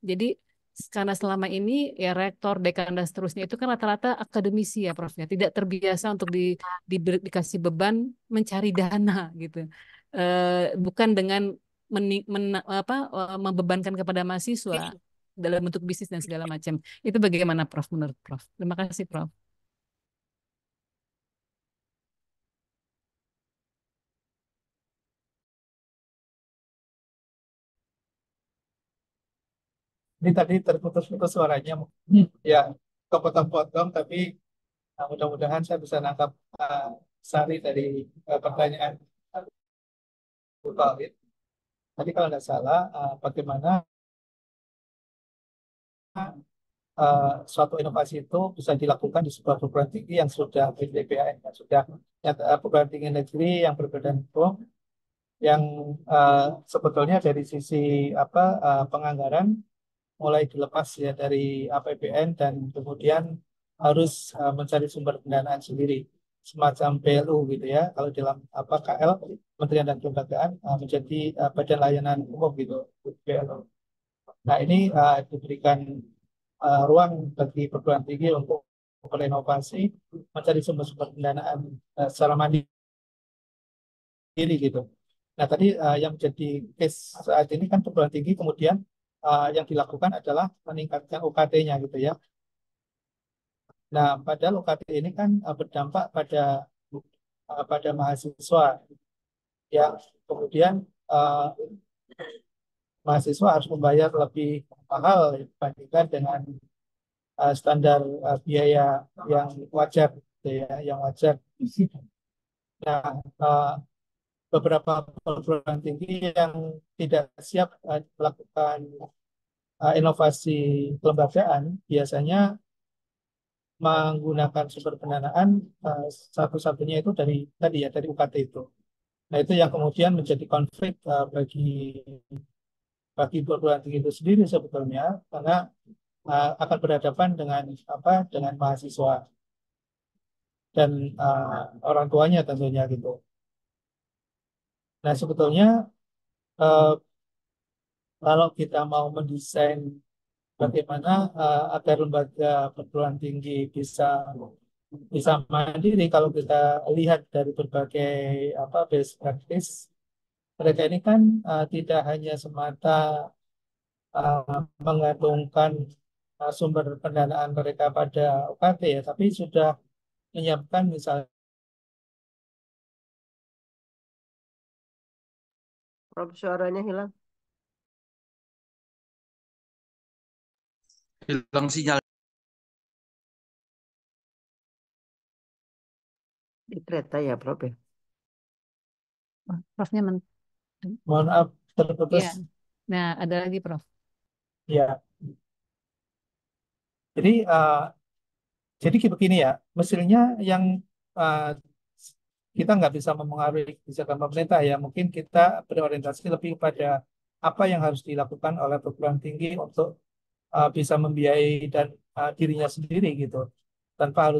Jadi karena selama ini ya rektor, dekan dan seterusnya itu kan rata-rata akademisi ya Prof ya, tidak terbiasa untuk dikasih beban mencari dana gitu. Bukan dengan membebankan kepada mahasiswa dalam bentuk bisnis dan segala macam. Itu bagaimana Prof menurut Prof? Terima kasih Prof. Ini tadi terputus-putus suaranya. Ya, kepotong-potong, tapi mudah-mudahan saya bisa nangkap uh, sari dari pertanyaan Bu Khalid. Tadi kalau nggak salah, bagaimana suatu inovasi itu bisa dilakukan di sebuah perguruan tinggi yang sudah PTBAN, yang sudah perguruan tinggi negeri yang berbadan hukum, yang sebetulnya dari sisi penganggaran mulai dilepas ya dari APBN dan kemudian harus mencari sumber pendanaan sendiri semacam PLU gitu ya, kalau dalam KL Kementerian dan Kelembagaan menjadi badan layanan umum gitu, PLU. Nah ini diberikan ruang bagi perguruan tinggi untuk berinovasi, mencari sumber-sumber pendanaan secara mandiri gitu. Nah tadi yang menjadi case saat ini kan perguruan tinggi kemudian yang dilakukan adalah meningkatkan UKT-nya gitu ya. Nah padahal UKT ini kan berdampak pada mahasiswa yang kemudian uh, mahasiswa harus membayar lebih mahal dibandingkan dengan standar biaya yang wajar gitu ya, yang wajar. Nah, beberapa perguruan tinggi yang tidak siap melakukan inovasi kelembagaan biasanya menggunakan sumber pendanaan satu-satunya itu dari tadi ya dari UKT itu. Nah itu yang kemudian menjadi konflik bagi perguruan tinggi itu sendiri sebetulnya karena akan berhadapan dengan dengan mahasiswa dan orang tuanya tentunya gitu. Nah sebetulnya uh, kalau kita mau mendesain bagaimana agar lembaga perguruan tinggi bisa bisa mandiri, kalau kita lihat dari berbagai best practice, mereka ini kan tidak hanya semata mengandungkan sumber pendanaan mereka pada UKT ya, tapi sudah menyiapkan misalnya. Prof, suaranya hilang. Hilang sinyal. Di kereta ya, Prof ya. Profnya Mohon maaf terputus. ya. Nah, ada lagi Prof. Ya, jadi begini ya, mestinya yang uh, kita nggak bisa memengaruhi kebijakan pemerintah ya, mungkin kita berorientasi lebih pada apa yang harus dilakukan oleh perguruan tinggi untuk bisa membiayai dan dirinya sendiri gitu, tanpa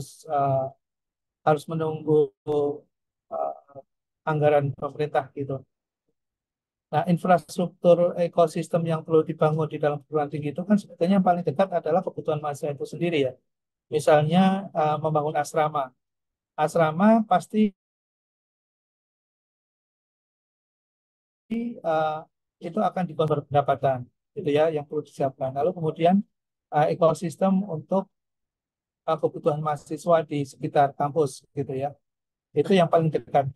harus menunggu uh, anggaran pemerintah gitu. Nah, infrastruktur ekosistem yang perlu dibangun di dalam perguruan tinggi itu kan sebetulnya yang paling dekat adalah kebutuhan mahasiswa itu sendiri ya. Misalnya membangun asrama. Asrama pasti uh, itu akan dikonvert pendapatan, gitu ya, yang perlu disiapkan. Lalu kemudian ekosistem untuk kebutuhan mahasiswa di sekitar kampus, gitu ya. Itu yang paling dekat.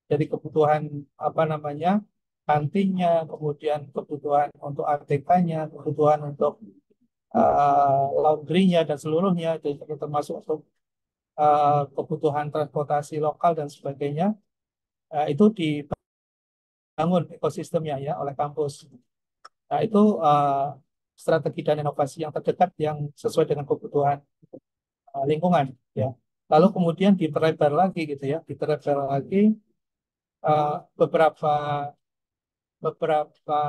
Jadi kebutuhan kantinnya, kemudian kebutuhan untuk ATK-nya, kebutuhan untuk laundry-nya dan seluruhnya, itu termasuk untuk kebutuhan transportasi lokal dan sebagainya, itu dibangun ekosistemnya ya oleh kampus. Nah itu strategi dan inovasi yang terdekat yang sesuai dengan kebutuhan lingkungan ya. Lalu kemudian diperlebar lagi gitu ya, diperlebar lagi beberapa beberapa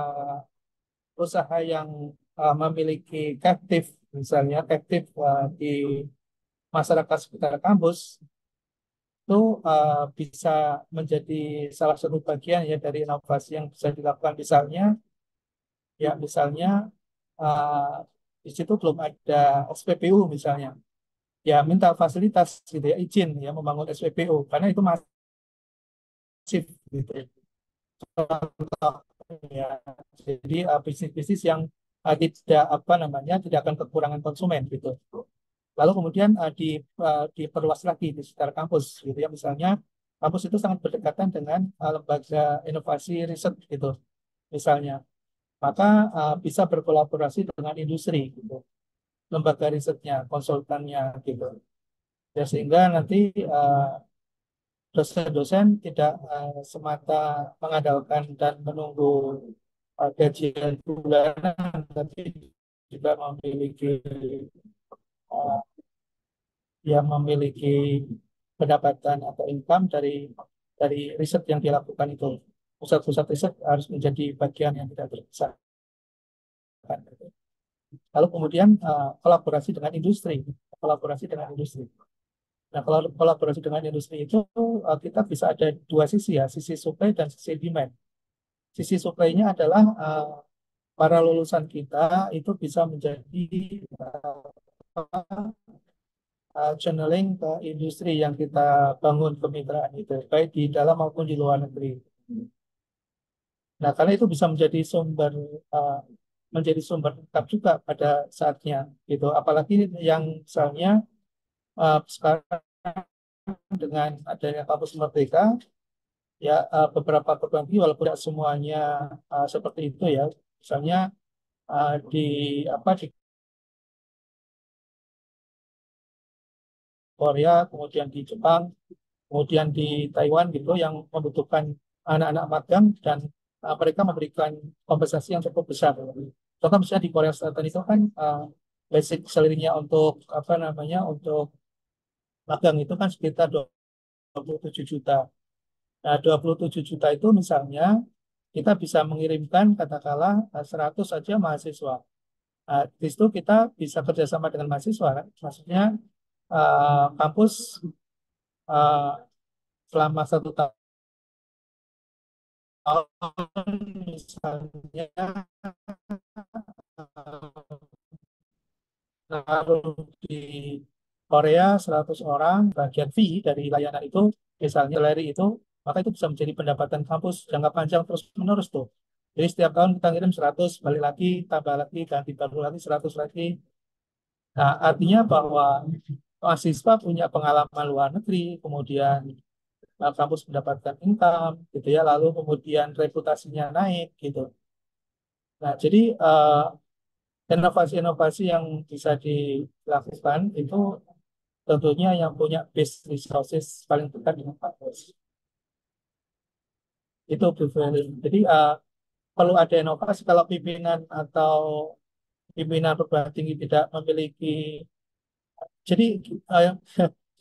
usaha yang memiliki captive, misalnya captive di masyarakat sekitar kampus itu bisa menjadi salah satu bagian ya dari inovasi yang bisa dilakukan, misalnya uh, di situ belum ada SPBU misalnya, ya minta fasilitas gitu ya, izin ya membangun SPBU karena itu masif gitu ya. Jadi bisnis-bisnis yang tidak akan kekurangan konsumen gitu. Lalu kemudian diperluas lagi di sekitar kampus gitu ya, misalnya kampus itu sangat berdekatan dengan lembaga inovasi riset gitu misalnya, maka bisa berkolaborasi dengan industri gitu, lembaga risetnya, konsultannya gitu ya, sehingga nanti dosen-dosen tidak semata mengandalkan dan menunggu gajian bulanan, tapi juga uh, memiliki pendapatan atau income dari riset yang dilakukan itu. Pusat-pusat riset harus menjadi bagian yang tidak terpisahkan. Lalu kemudian kolaborasi dengan industri, kolaborasi dengan industri. Nah, kalau kolaborasi dengan industri itu kita bisa ada dua sisi ya, sisi supply dan sisi demand. Sisi supply-nya adalah para lulusan kita itu bisa menjadi channeling ke industri yang kita bangun kemitraan itu, baik di dalam maupun di luar negeri. Nah, karena itu bisa uh, menjadi sumber tetap juga pada saatnya, gitu. Apalagi yang misalnya sekarang dengan adanya kampus Merdeka, ya beberapa perguruan tinggi walaupun tidak semuanya seperti itu ya, misalnya di di Korea, kemudian di Jepang, kemudian di Taiwan gitu yang membutuhkan anak-anak magang dan mereka memberikan kompensasi yang cukup besar. contoh misalnya di Korea Selatan itu kan basic salary-nya untuk apa namanya untuk magang itu kan sekitar 27 juta. Nah, 27 juta itu misalnya kita bisa mengirimkan katakanlah 100 saja mahasiswa. Nah, di situ kita bisa kerjasama dengan mahasiswa, kan? Maksudnya kampus eh, selama 1 tahun misalnya naruh di Korea 100 orang, bagian fee dari layanan itu, misalnya salary itu, maka itu bisa menjadi pendapatan kampus jangka panjang terus menerus tuh. Jadi setiap tahun kita ngirim 100, balik lagi, tambah lagi, ganti baru lagi 100 lagi. Nah, artinya bahwa mahasiswa punya pengalaman luar negeri, kemudian kampus mendapatkan income, gitu ya, lalu kemudian reputasinya naik, gitu. Nah, jadi inovasi-inovasi yang bisa dilakukan itu tentunya yang punya base resources paling dekat dengan kampus. Itu preferring. Jadi perlu ada inovasi kalau pimpinan atau pimpinan perguruan tinggi tidak memiliki. Jadi eh,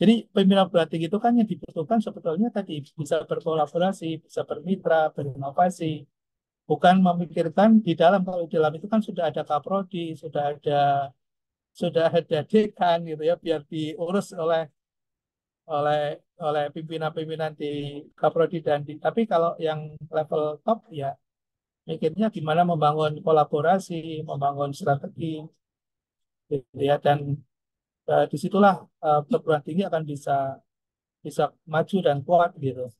jadi pimpinan perguruan tinggi itu kan yang dibutuhkan sebetulnya tadi bisa berkolaborasi, bisa bermitra, berinovasi, bukan memikirkan di dalam. Kalau di dalam itu kan sudah ada kaprodi, sudah ada dekan gitu ya, biar diurus oleh oleh oleh pimpinan-pimpinan di kaprodi dan di. Tapi kalau yang level top ya mikirnya gimana membangun kolaborasi, membangun strategi, gitu ya. Dan disitulah perguruan tinggi akan bisa bisa maju dan kuat gitu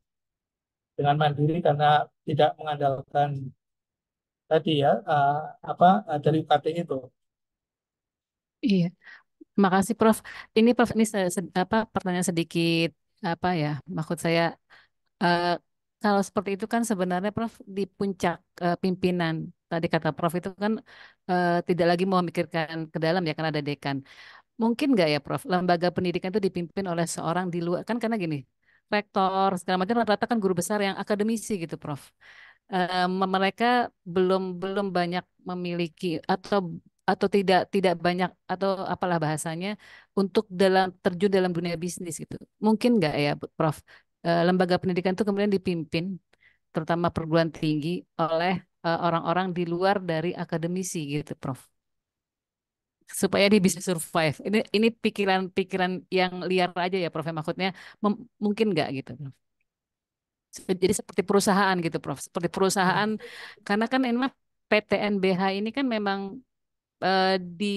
dengan mandiri karena tidak mengandalkan tadi ya apa dari UKT itu. Iya, makasih Prof. Ini Prof, ini apa pertanyaan sedikit apa ya? Maksud saya eh, kalau seperti itu kan sebenarnya Prof di puncak pimpinan tadi kata Prof itu kan tidak lagi mau memikirkan ke dalam ya kan ada dekan. Mungkin nggak ya Prof, lembaga pendidikan itu dipimpin oleh seorang di luar kan karena gini, rektor segala macam rata-rata kan guru besar yang akademisi gitu Prof. Mereka belum belum banyak memiliki atau tidak banyak atau apalah bahasanya untuk terjun dalam dunia bisnis gitu. Mungkin nggak ya Prof, lembaga pendidikan itu kemudian dipimpin terutama perguruan tinggi oleh orang-orang di luar dari akademisi gitu Prof, supaya dia bisa survive. Ini pikiran-pikiran yang liar aja ya, Prof. Ya. Maksudnya mungkin nggak gitu, Prof. Jadi seperti perusahaan gitu, Prof. Seperti perusahaan, karena kan emang PTNBH ini kan memang eh, di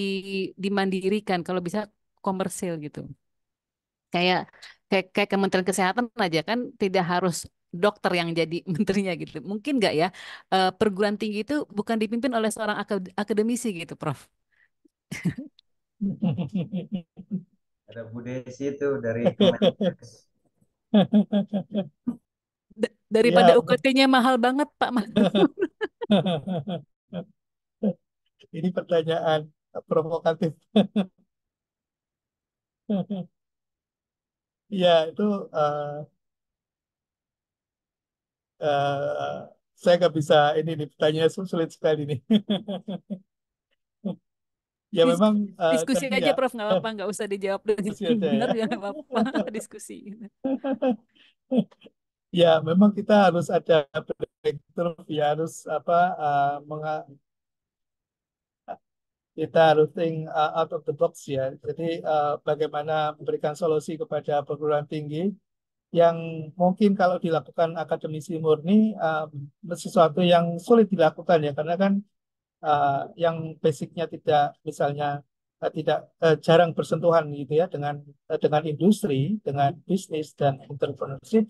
dimandirikan, kalau bisa komersil gitu. Kayak kayak Kementerian Kesehatan aja kan tidak harus dokter yang jadi menterinya gitu. Mungkin nggak ya perguruan tinggi itu bukan dipimpin oleh seorang akademisi gitu, Prof. Ada Bu Desi itu dari Kemenkes. Daripada Ya, UKT-nya mahal banget, Pak. ini pertanyaan provokatif. Ya, itu eh, saya nggak bisa ini nih pertanyaan sulit sekali nih. Ya Dis- memang Diskusi tadi aja, ya Prof. Nggak apa-apa. Nggak usah dijawab dengan diskusi aja ya. benar juga nggak apa-apa. Diskusi. Ya memang kita harus ada breakthrough ya harus apa kita harus think out of the box ya. Jadi bagaimana memberikan solusi kepada perguruan tinggi yang mungkin kalau dilakukan akademisi murni sesuatu yang sulit dilakukan ya karena kan yang basicnya tidak misalnya tidak jarang bersentuhan gitu ya dengan industri, dengan bisnis dan entrepreneurship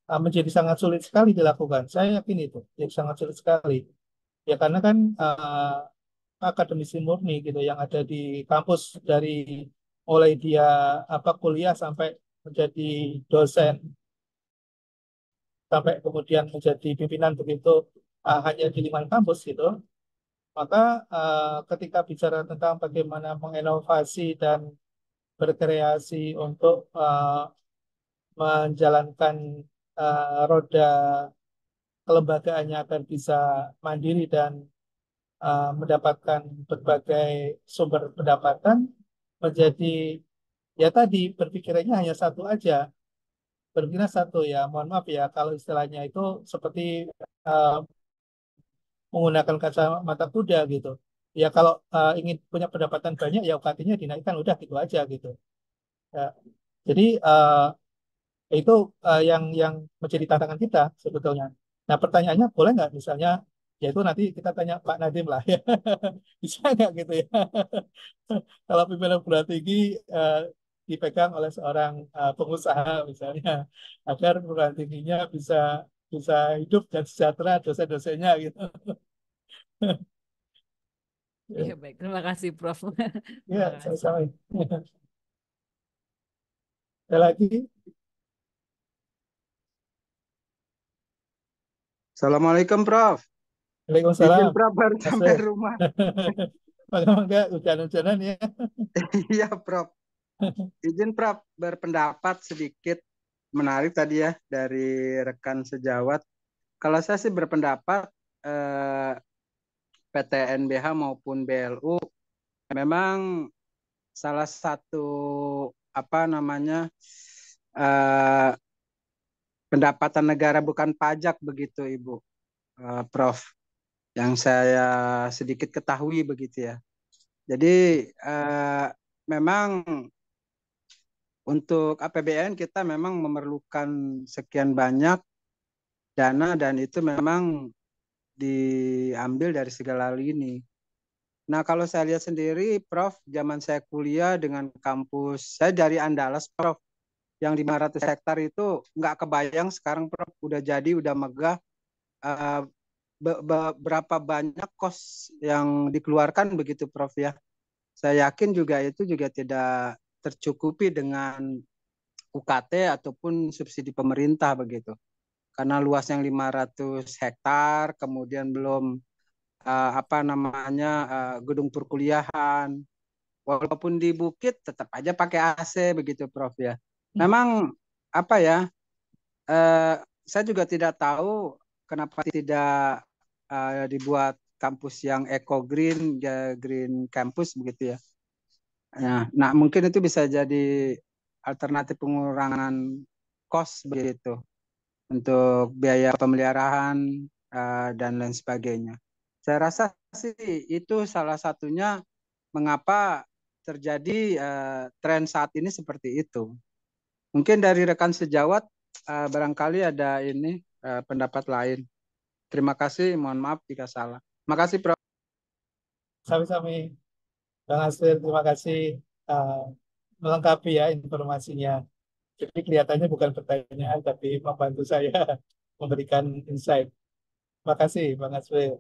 menjadi sangat sulit sekali dilakukan. Saya yakin itu jadi sangat sulit sekali. Ya karena kan akademisi murni gitu yang ada di kampus dari mulai dia apa kuliah sampai menjadi dosen sampai kemudian menjadi pimpinan begitu hanya di lingkungan kampus gitu. Maka ketika bicara tentang bagaimana menginovasi dan berkreasi untuk menjalankan roda kelembagaannya agar bisa mandiri dan mendapatkan berbagai sumber pendapatan menjadi ya tadi berpikirannya hanya satu aja, berpikirnya satu ya. Mohon maaf ya kalau istilahnya itu seperti eh, menggunakan kacamata kuda gitu. Ya kalau ingin punya pendapatan banyak ya UKT-nya dinaikkan udah gitu aja gitu. Ya. Jadi itu yang menjadi tantangan kita sebetulnya. Nah pertanyaannya boleh nggak misalnya, yaitu nanti kita tanya Pak Nadiem lah ya, bisa nggak gitu ya? Kalau pimpinan perguruan tinggi eh, dipegang oleh seorang pengusaha misalnya, agar perguruan tingginya bisa bisa hidup dan sejahtera dosen-dosennya gitu. Iya, Ya, baik. Terima kasih, Prof. ya Terima kasih. sama-sama. Ada lagi? Assalamualaikum, Prof. Izin, Waalaikumsalam. Prof, baru Mas sampai Fer. rumah. Bagaimana hujan-hujanan ya? Iya, Prof. Izin, Prof, berpendapat sedikit menarik tadi ya dari rekan sejawat. Kalau saya sih berpendapat eh, PTNBH maupun BLU memang salah satu apa namanya eh, pendapatan negara bukan pajak begitu, Ibu, Prof. Yang saya sedikit ketahui begitu ya. Jadi eh, memang untuk APBN kita memang memerlukan sekian banyak dana dan itu memang diambil dari segala lini. Nah, kalau saya lihat sendiri, Prof, zaman saya kuliah dengan kampus, saya dari Andalas, Prof, yang 500 hektar itu nggak kebayang sekarang, Prof, udah jadi, udah megah. Eh, berapa banyak kos yang dikeluarkan begitu, Prof, ya. Saya yakin juga itu juga tidak tercukupi dengan UKT ataupun subsidi pemerintah begitu. Karena luas yang 500 hektar, kemudian belum apa namanya gedung perkuliahan. Walaupun di bukit tetap aja pakai AC begitu, Prof ya. Memang apa ya? eh, saya juga tidak tahu kenapa tidak dibuat kampus yang eco green, ya, green campus begitu ya. Nah, mungkin itu bisa jadi alternatif pengurangan kos begitu untuk biaya pemeliharaan dan lain sebagainya. Saya rasa sih itu salah satunya mengapa terjadi tren saat ini seperti itu. Mungkin dari rekan sejawat barangkali ada ini pendapat lain. Terima kasih, mohon maaf jika salah. Terima kasih, Prof. Sami-sami. Bang Asir, terima kasih uh, melengkapi ya informasinya. Jadi kelihatannya bukan pertanyaan, tapi membantu saya memberikan insight. Terima kasih, Bang Asir.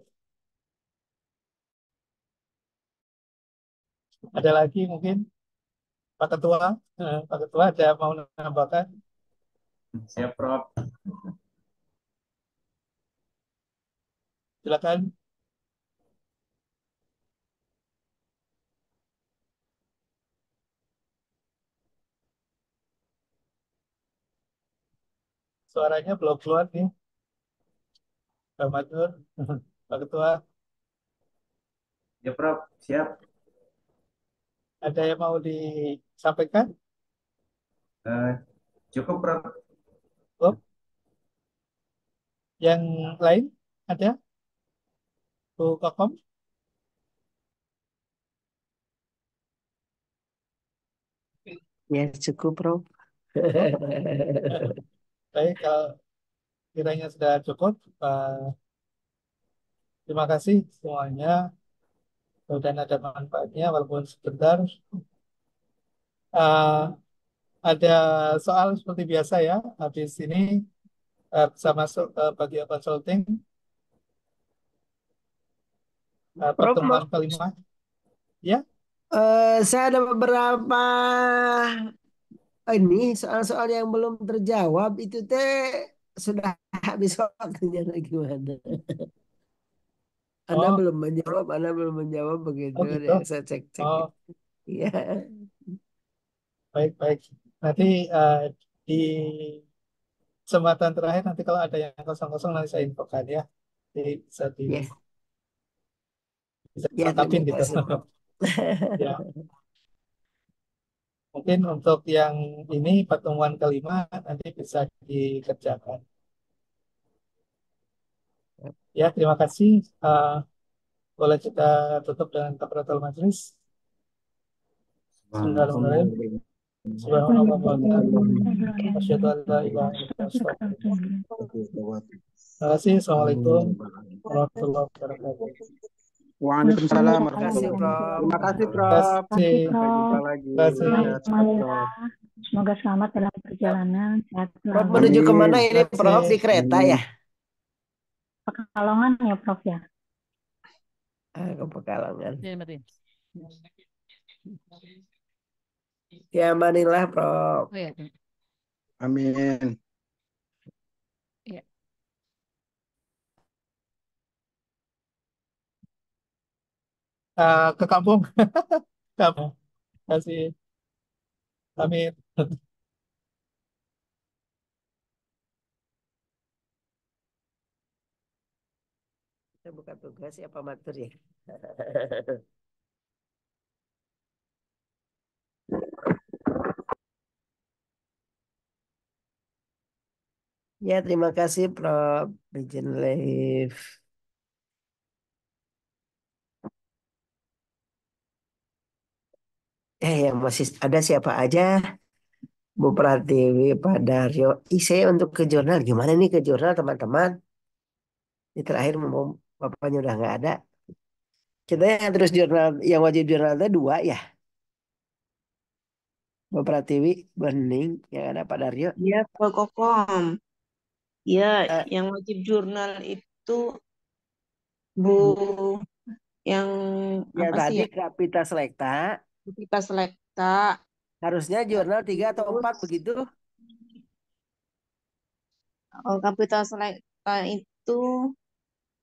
Ada lagi mungkin Pak Ketua? Pak Ketua ada mau menambahkan? Siap, Prof. Silakan. Suaranya belum keluar nih, Pak Matur. Pak Ketua, Ya, Prof. Siap. ada yang mau disampaikan? Eh, cukup, Prof. Oh, yang lain ada? Bu Kokom? Ya cukup, Prof. Oh, baik, kalau kiranya sudah cukup, terima kasih semuanya. Dan ada manfaatnya walaupun sebentar. Eh, ada soal seperti biasa ya. Habis ini bisa masuk ke bagian consulting, Prof, pertemuan kelima. Ya, saya ada beberapa ini soal-soal yang belum terjawab itu teh sudah habis waktunya lagi gimana? oh, Anda belum menjawab begitu oh gitu. deh. Saya cek-cek Oh, gitu. Iya. baik baik. Nanti di kesempatan terakhir nanti kalau ada yang kosong-kosong nanti saya infokan ya. Jadi bisa di Yes. bisa Ya, dilengkapin terima gitu. kasih, Prof. Ya, mungkin untuk yang ini pertemuan kelima nanti bisa dikerjakan. Ya, terima kasih. Eh, boleh kita tutup dengan kafaratul majelis. Bismillahirrahmanirrahim. Subhanallah wa bihamdihi, asyhadu an la ilaha illallah, astaghfirullah. Terima kasih. Assalamualaikum warahmatullahi wabarakatuh. Waalaikumsalam Terima kasih, warahmatullahi Prof. wabarakatuh. Terima kasih, Terima Prof. kasih. Sampai jumpa Prof. lagi. Terima kasih. Sehat, Prof. Alhamdulillah. Semoga selamat dalam perjalanan. Sehat Prof selalu. menuju kemana Amin. ini, Terima Prof? Di kasih. kereta ya? Pekalongan ya, Prof ya. Ke Pekalongan. Ya, Martin. Ya, Manila, Prof. Oh ya. Amin. Ya. Ke kampung. Kamu. Terima kasih. Amin. Kita buka tugas ya, Pak Matur ya. Ya, terima kasih, Prof. Bikin live. Yang masih ada siapa aja? Bu Pratiwi, Pak Daryo. Saya untuk ke jurnal. Gimana nih ke jurnal, teman-teman? Ini terakhir mau bapaknya udah nggak ada. Kita yang terus jurnal, yang wajib jurnal itu 2 ya. Bu Pratiwi, Bening, yang ada Pak Daryo. Ya, Pak Kokom. Ya, Eh, yang wajib jurnal itu Bu yang yang apa sih tadi ya? Kapita Selekta. Kita selekta. Harusnya jurnal 3 atau 4 Terus begitu. Kapital selekta itu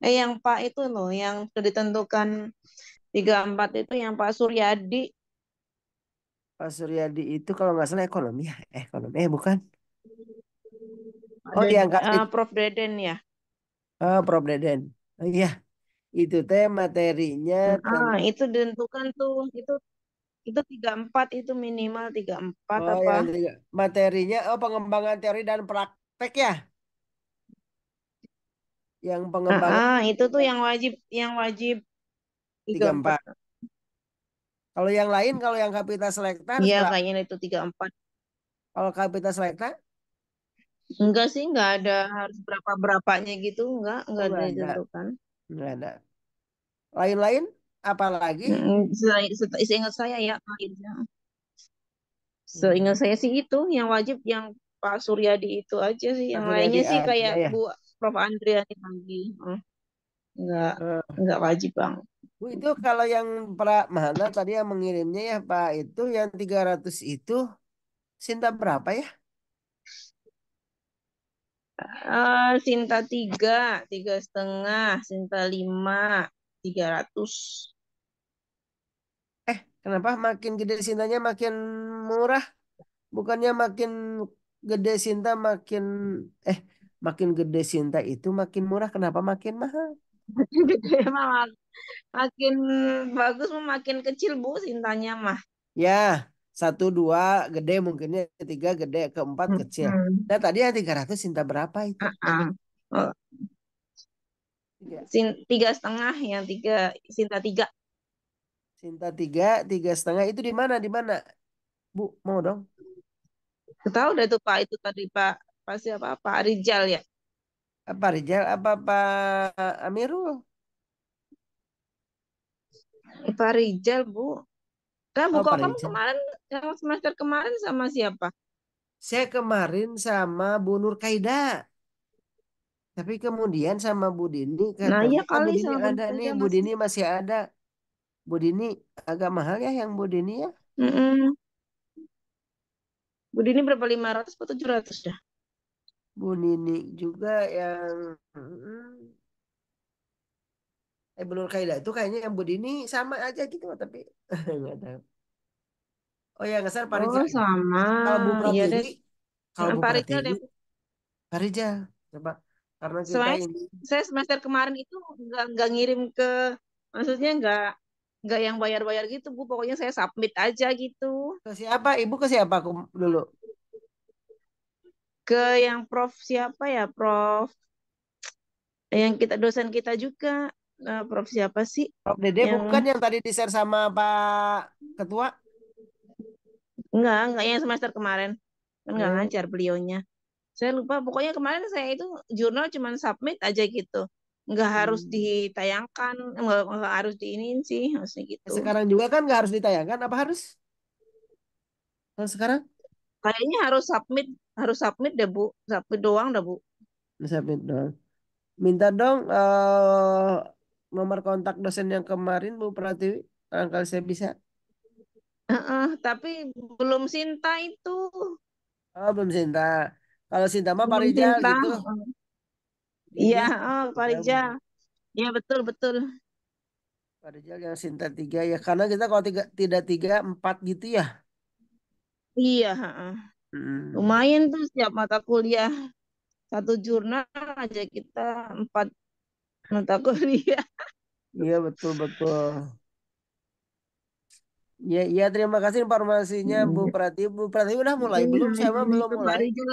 yang Pak itu loh, yang sudah ditentukan 34 itu yang Pak Suryadi. Pak Suryadi itu kalau nggak salah ekonomi ya. Ekonomi, bukan. Oh, Ada diangkat. Prof Deden ya. Prof Deden. Oh iya, itu teh materinya Itu ditentukan tuh, itu 34 itu minimal 34 apa? yang materinya pengembangan teori dan praktek ya. Yang pengembangan Itu tuh yang wajib 34. 34. Kalau yang lain, kalau yang Kapita Selekta harus Iya, berapa? kayaknya itu 34. Kalau Kapita Selekta? Enggak sih, enggak ada harus berapa-berapanya gitu, enggak Oh, ada nggak ada. ditentukan. Nggak ada. Lain-lain apa lagi? Seingat saya ya, Pak Irja. Hmm. Seingat saya sih itu yang wajib yang Pak Suryadi itu aja sih. Pak Yang Suryadi lainnya sih aja kayak ya. Bu Prof Andriani lagi. Enggak Eh, enggak wajib, Bang. Bu, itu kalau yang mana tadi yang mengirimnya ya Pak, itu yang 300 itu Sinta berapa ya? Sinta 3,5, Sinta 5, 300. Kenapa makin gede Sintanya makin murah? Bukannya makin gede Sinta makin gede Sinta itu makin murah. Kenapa makin mahal? Gede mah makin bagus mah makin kecil Bu Sintanya mah. Ya, 1, 2 gede mungkinnya, 3 gede, keempat kecil. Hmm. Nah tadi yang 300 Sinta berapa itu? Oh, 3. 3,5 yang 3 Sinta 3. Sinta 3, 3,5 itu di mana? Di mana? Bu, mau dong. Tahu udah tuh Pak itu tadi Pak siapa Pak Rijal ya. Apa Rijal? Apa Pak Amirul? Pak Rijal Bu. Kan Bu Oh, Pak Kokom Rijal. kemarin yang semester kemarin sama siapa? Saya kemarin sama Bu Nur Kaida. Tapi kemudian sama Bu Dini Nah katanya, iya Bu kali Dini sama ada nih, Bunda Bu masih. Dini masih ada. Bu Dini agak mahal ya yang Bu Dini ya. Mm-mm. Bu Dini berapa 500 atau 700 dah? Bu Nini juga yang Bu Nur Kaida itu kayaknya yang Bu Dini sama aja gitu tapi nggak tahu. Oh ya nggak salah Pak Oh Rijal. sama. Kalau Bu Iya Pratiwi, deh. kalau Bu Pak Rijal Pratiwi, deh. Pak Rijal. Coba karena kita Soalnya ini saya semester kemarin itu nggak ngirim ke Maksudnya nggak yang bayar-bayar gitu, Bu. Pokoknya saya submit aja gitu. Ke siapa? Ibu ke siapa aku dulu? Ke yang Prof siapa ya, Prof? Yang kita dosen kita juga, Prof siapa sih? Prof Dede Yang bukan yang tadi di-share sama Pak Ketua? enggak yang semester kemarin. Kan nggak Eh, ngajar beliaunya. Saya lupa, pokoknya kemarin saya itu jurnal cuman submit aja gitu. Nggak harus hmm. ditayangkan, nggak harus diinin sih, maksudnya gitu. Sekarang juga kan nggak harus ditayangkan, apa harus? Kalau sekarang? Kayaknya harus submit deh Bu, submit doang deh Bu. Submit dong. Minta dong nomor kontak dosen yang kemarin Bu Pratiwi. Barangkali saya bisa. Tapi belum Sinta itu, Oh, belum Sinta. Kalau Sinta mah Pak belum Rijal Sinta. gitu. Iya, Dia Sinta Pak tiga, Bu. Rija. Iya betul betul. Pak Rijal yang Sinta tiga ya. Karena kita kalau tiga, tidak tiga, empat gitu ya. Iya, Hmm. lumayan tuh setiap mata kuliah satu jurnal aja kita 4 mata kuliah. Iya betul-betul. Ya, ya terima kasih informasinya Bu Hmm. Pratiwi. Bu Pratiwi udah mulai Iya, belum? Saya mah belum ke Pak mulai. Rijal.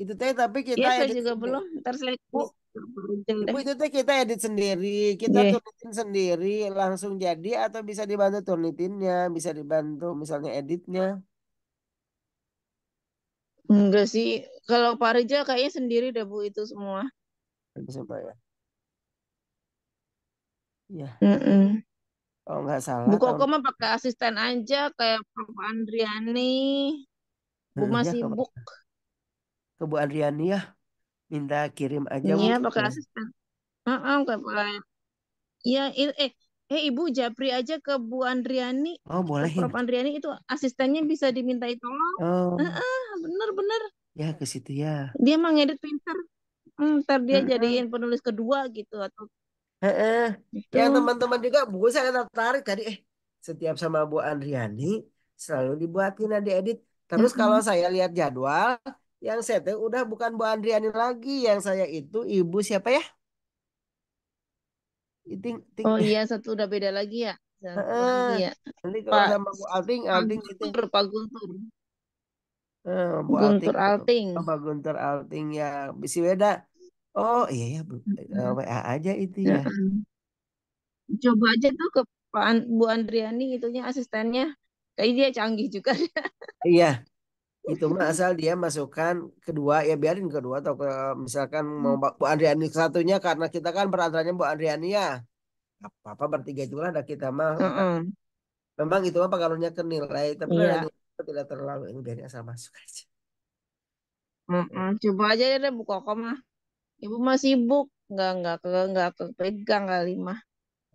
Itu teh tapi kita Iya, saya edit juga sendiri. belum. Ntar saya Bu, ke Pak Rijal Ibu deh. itu teh kita edit sendiri, kita Iya. turnitin sendiri, langsung jadi atau bisa dibantu turnitinnya, bisa dibantu misalnya editnya. Enggak sih. Kalau Pak Rijal kayaknya sendiri deh Bu itu semua. Bisa Pak ya. Ya, Mm-mm. kalau nggak Bu salah Koko tahun mah pakai asisten aja kayak Prof Andriani. Bu ya masih ke, sibuk. ke Bu Adriani ya, minta kirim aja Iya, mungkin pakai ya. asisten. Kayak iya, Ibu Japri aja ke Bu Andriani, Oh ke boleh ya. Prof Andriani itu asistennya bisa dimintai tolong. Oh Bener-bener. ya ke situ ya. Dia mah ngedit pinter. Ntar dia Mm-mm. jadiin penulis kedua gitu atau Heeh. itu. Yang teman-teman juga Bu saya tertarik tadi setiap sama Bu Andriani selalu dibuatin ada edit. Terus kalau Mm-mm. saya lihat jadwal yang saya tahu udah bukan Bu Andriani lagi yang saya itu Ibu siapa ya? Ting ting Oh iya, satu udah beda lagi ya. Satu heeh. lagi ya. Nanti kalau Pak sama Bu Alting Pak Alting itu Guntur, Pak Guntur. Bu Alting Guntur Alting. apa Guntur Alting ya bisi beda. Oh iya ya Bu, Mm-mm. WA aja itu ya. Mm-mm. Coba aja tuh ke Bu Andriani itunya asistennya. Kayaknya dia canggih juga. Iya. Itu mah asal dia masukkan kedua ya biarin kedua atau ke misalkan mau Bu Andriani ke satunya karena kita kan berantaranya Bu Andriani ya apa bertiga itulah ada kita mah Heeh. memang itu mah pengaruhnya ke nilai tapi kan Iya. nilai tidak terlalu ini biar asal masuk aja. Coba aja deh Bu Koko mah. Ibu mah sibuk. Nggak kepegang kali mah.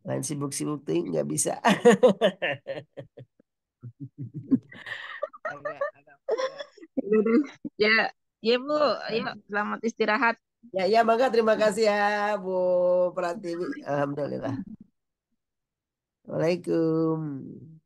Lain sibuk-sibuk tuh nggak bisa. Agak. Yaudah. Ya, ya Bu. Ayo, Oke. selamat istirahat. Ya ya mangga terima kasih ya Bu Pratiwi Alhamdulillah. Waalaikumsalam.